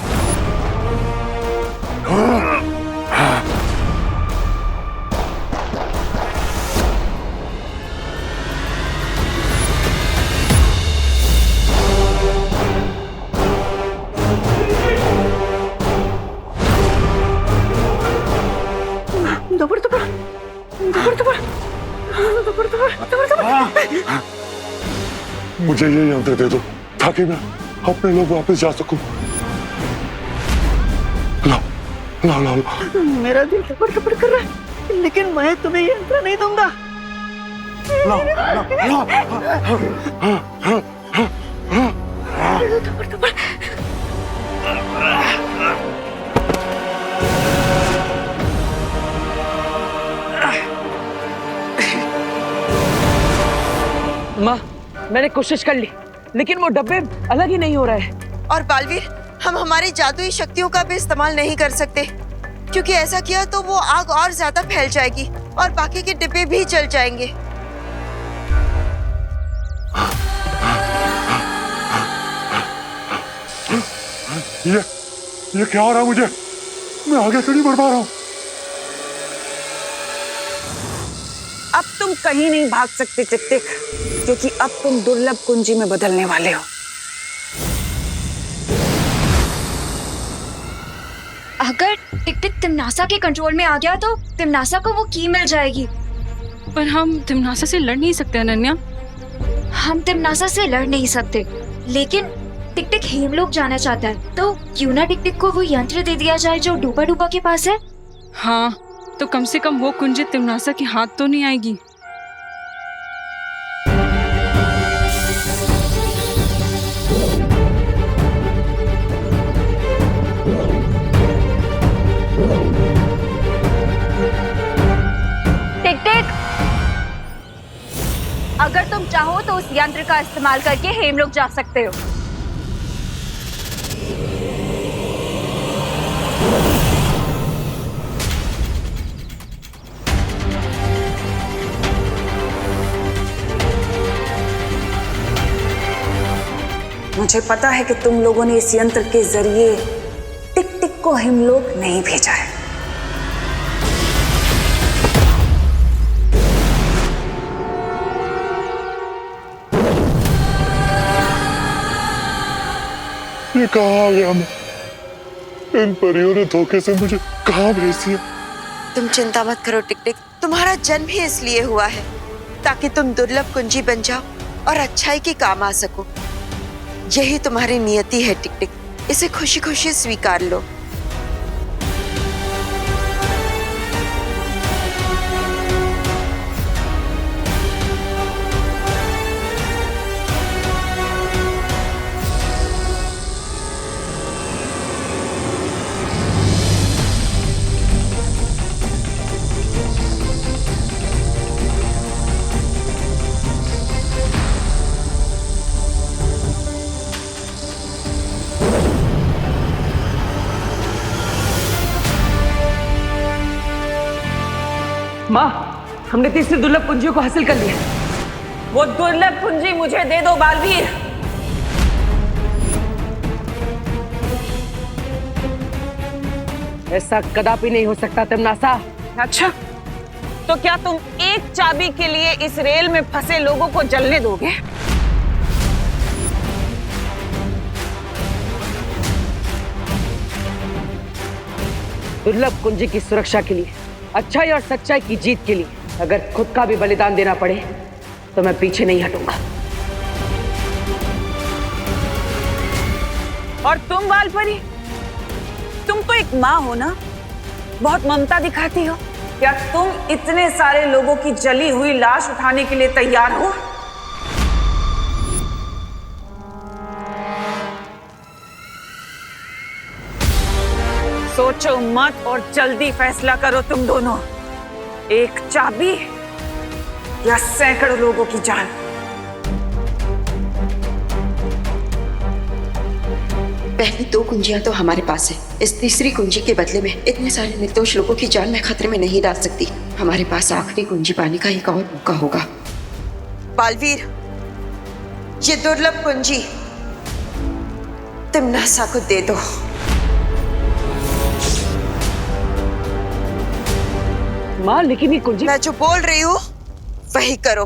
Speaker 10: मुझे ये यंत्र दे दो ताकि मैं अपने लोग वापस जा सकूं। लाओ लाओ लाओ।
Speaker 17: मेरा दिल टपड़ टपड़ कर रहा है, लेकिन मैं तुम्हें ये यंत्र नहीं दूंगा।
Speaker 10: लाओ लाओ
Speaker 17: टपड़।
Speaker 4: माँ, मैंने कोशिश कर ली, लेकिन वो डब्बे अलग ही नहीं हो रहे हैं।
Speaker 5: और बालवीर, हम हमारी जादुई शक्तियों का भी इस्तेमाल नहीं कर सकते, क्योंकि ऐसा किया तो वो आग और ज्यादा फैल जाएगी और बाकी के डिब्बे भी जल जाएंगे।
Speaker 10: ये क्या हो रहा है मुझे? मैं आगे से नहीं बढ़ पा रहा हूँ।
Speaker 8: अब तुम कहीं नहीं भाग सकते टिक टिक, क्योंकि अब तुम दुर्लभ कुंजी में बदलने वाले हो।
Speaker 2: अगर टिक टिक तिमनासा के कंट्रोल में आ गया तो तिमनासा को वो की मिल जाएगी।
Speaker 12: पर हम तिमनासा से लड़ नहीं सकते अनन्या।
Speaker 2: हम तिमनासा से लड़ नहीं सकते, लेकिन टिक टिक हेमलोक जाना चाहता है, तो क्यों ना टिक टिक को वो यंत्र दे दिया जाए जो डूबा डूबा के पास है।
Speaker 12: हाँ, तो कम से कम वो कुंजी तिमनासा के हाथ तो नहीं आएगी।
Speaker 2: टिक टिक, अगर तुम चाहो तो उस यंत्र का इस्तेमाल करके हेमलोक जा सकते हो।
Speaker 8: मुझे पता है कि तुम लोगों ने इस यंत्र के जरिए टिक टिक को हेमलोक नहीं भेजा है।
Speaker 10: ये कहाँ आ गया मैं? इन परियों ने धोखे से मुझे कहाँ भेज दिया?
Speaker 5: तुम चिंता मत करो टिक टिक, तुम्हारा जन्म ही इसलिए हुआ है ताकि तुम दुर्लभ कुंजी बन जाओ और अच्छाई के काम आ सको। यही तुम्हारी नियति है टिक टिक, इसे खुशी खुशी स्वीकार लो।
Speaker 8: माँ, हमने तीसरी दुर्लभ कुंजियों को हासिल कर लिया। वो दुर्लभ कुंजी मुझे दे दो बालवीर। ऐसा कदापि नहीं हो सकता तिमनासा। अच्छा, तो क्या तुम एक चाबी के लिए इस रेल में फंसे लोगों को जलने दोगे? दुर्लभ कुंजी की सुरक्षा के लिए, अच्छाई और सच्चाई की जीत के लिए अगर खुद का भी बलिदान देना पड़े तो मैं पीछे नहीं हटूंगा। और तुम बालपरी, तुम तो एक माँ हो ना, बहुत ममता दिखाती हो। क्या तुम इतने सारे लोगों की जली हुई लाश उठाने के लिए तैयार हो? सोचो मत और जल्दी फैसला करो तुम दोनों। एक चाबी या सैकड़ों लोगों की जान।
Speaker 5: पहली दो कुंजियां तो हमारे पास है, इस तीसरी कुंजी के बदले में इतने सारे निर्दोष लोगों की जान मैं खतरे में नहीं डाल सकती। हमारे पास आखिरी कुंजी पाने का एक और मौका होगा। बालवीर, ये दुर्लभ कुंजी तिमनासा को दे दो।
Speaker 8: माँ, लेकिन ये कुंजी,
Speaker 5: मैं जो बोल रही हूँ वही करो।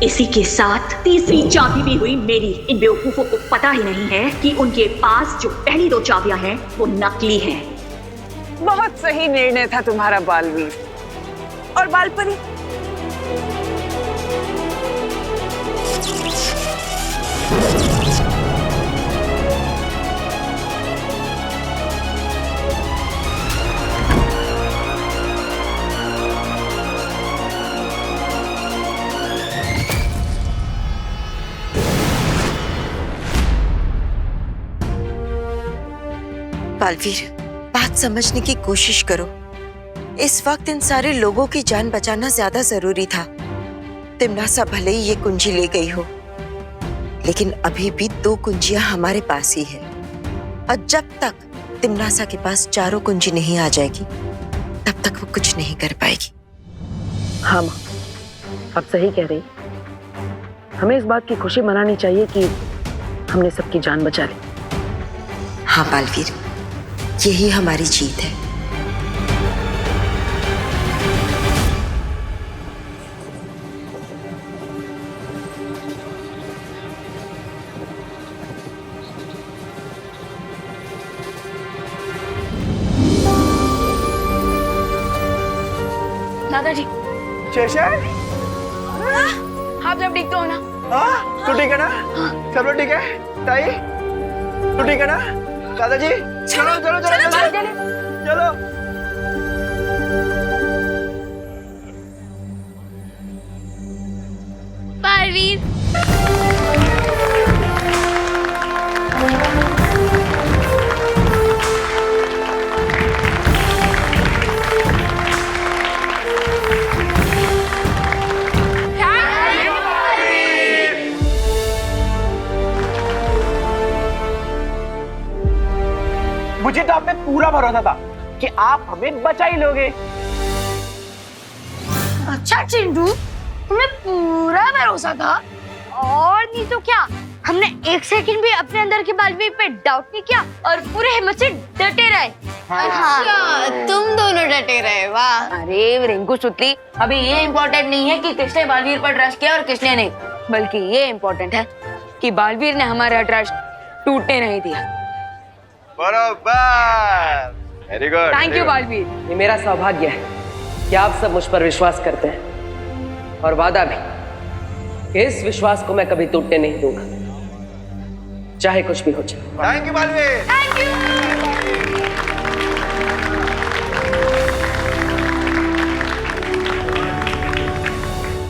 Speaker 21: इसी के साथ तीसरी चाबी भी हुई मेरी। इन बेवकूफों को पता ही नहीं है कि उनके पास जो पहली दो चाबियां हैं वो नकली हैं।
Speaker 8: बहुत सही निर्णय था तुम्हारा बालवीर। और बालपरी,
Speaker 5: बालवीर, बात समझने की कोशिश करो। इस वक्त इन सारे लोगों की जान बचाना ज्यादा जरूरी था। तिमनासा भले ही ये कुंजी ले गई हो, लेकिन अभी भी दो कुंजियां हमारे पास ही है। और जब तक तिमनासा के पास चारों कुंजी नहीं आ जाएगी, तब तक वो कुछ नहीं कर पाएगी।
Speaker 4: हाँ माँ, आप सही कह रही। हमें इस बात की खुशी मनानी चाहिए कि हमने सबकी जान बचा ली।
Speaker 5: हाँ बालवीर, यही हमारी जीत है।
Speaker 2: दादाजी।
Speaker 11: शेषन,
Speaker 2: आप जब ठीक तो हो ना?
Speaker 11: हाँ, तू ठीक है ना? सब लोग ठीक है? ताई, तू ठीक है ना? दादाजी, चलो चलो चलो चलो चलो।
Speaker 18: बालवीर।
Speaker 17: मुझे तो आप पे पूरा भरोसा था कि आप हमें बचा ही लोगे।
Speaker 18: अच्छा चिंटू, तुम्हें पूरा भरोसा था? और नहीं तो क्या, हमने एक सेकंड भी अपने अंदर के बालवीर पे डाउट नहीं किया और पूरे हिम्मत से डटे रहे।
Speaker 2: अच्छा, तुम दोनों डटे रहे, वाह। अरे रिंकू सुतली, अभी ये इम्पोर्टेंट नहीं है कि किसने बालवीर पर ट्रस्ट किया और किसने नहीं, बल्कि ये इम्पोर्टेंट है कि बालवीर ने हमारा ट्रस्ट टूटने नहीं दिया।
Speaker 11: बराबर, very good.
Speaker 4: Thank you Baalveer. ये मेरा सौभाग्य है कि आप सब मुझ पर विश्वास करते हैं, और वादा भी कि इस विश्वास को मैं कभी टूटने नहीं दूंगा, चाहे कुछ भी हो जाए।
Speaker 11: Thank you Baalveer.
Speaker 18: Thank you.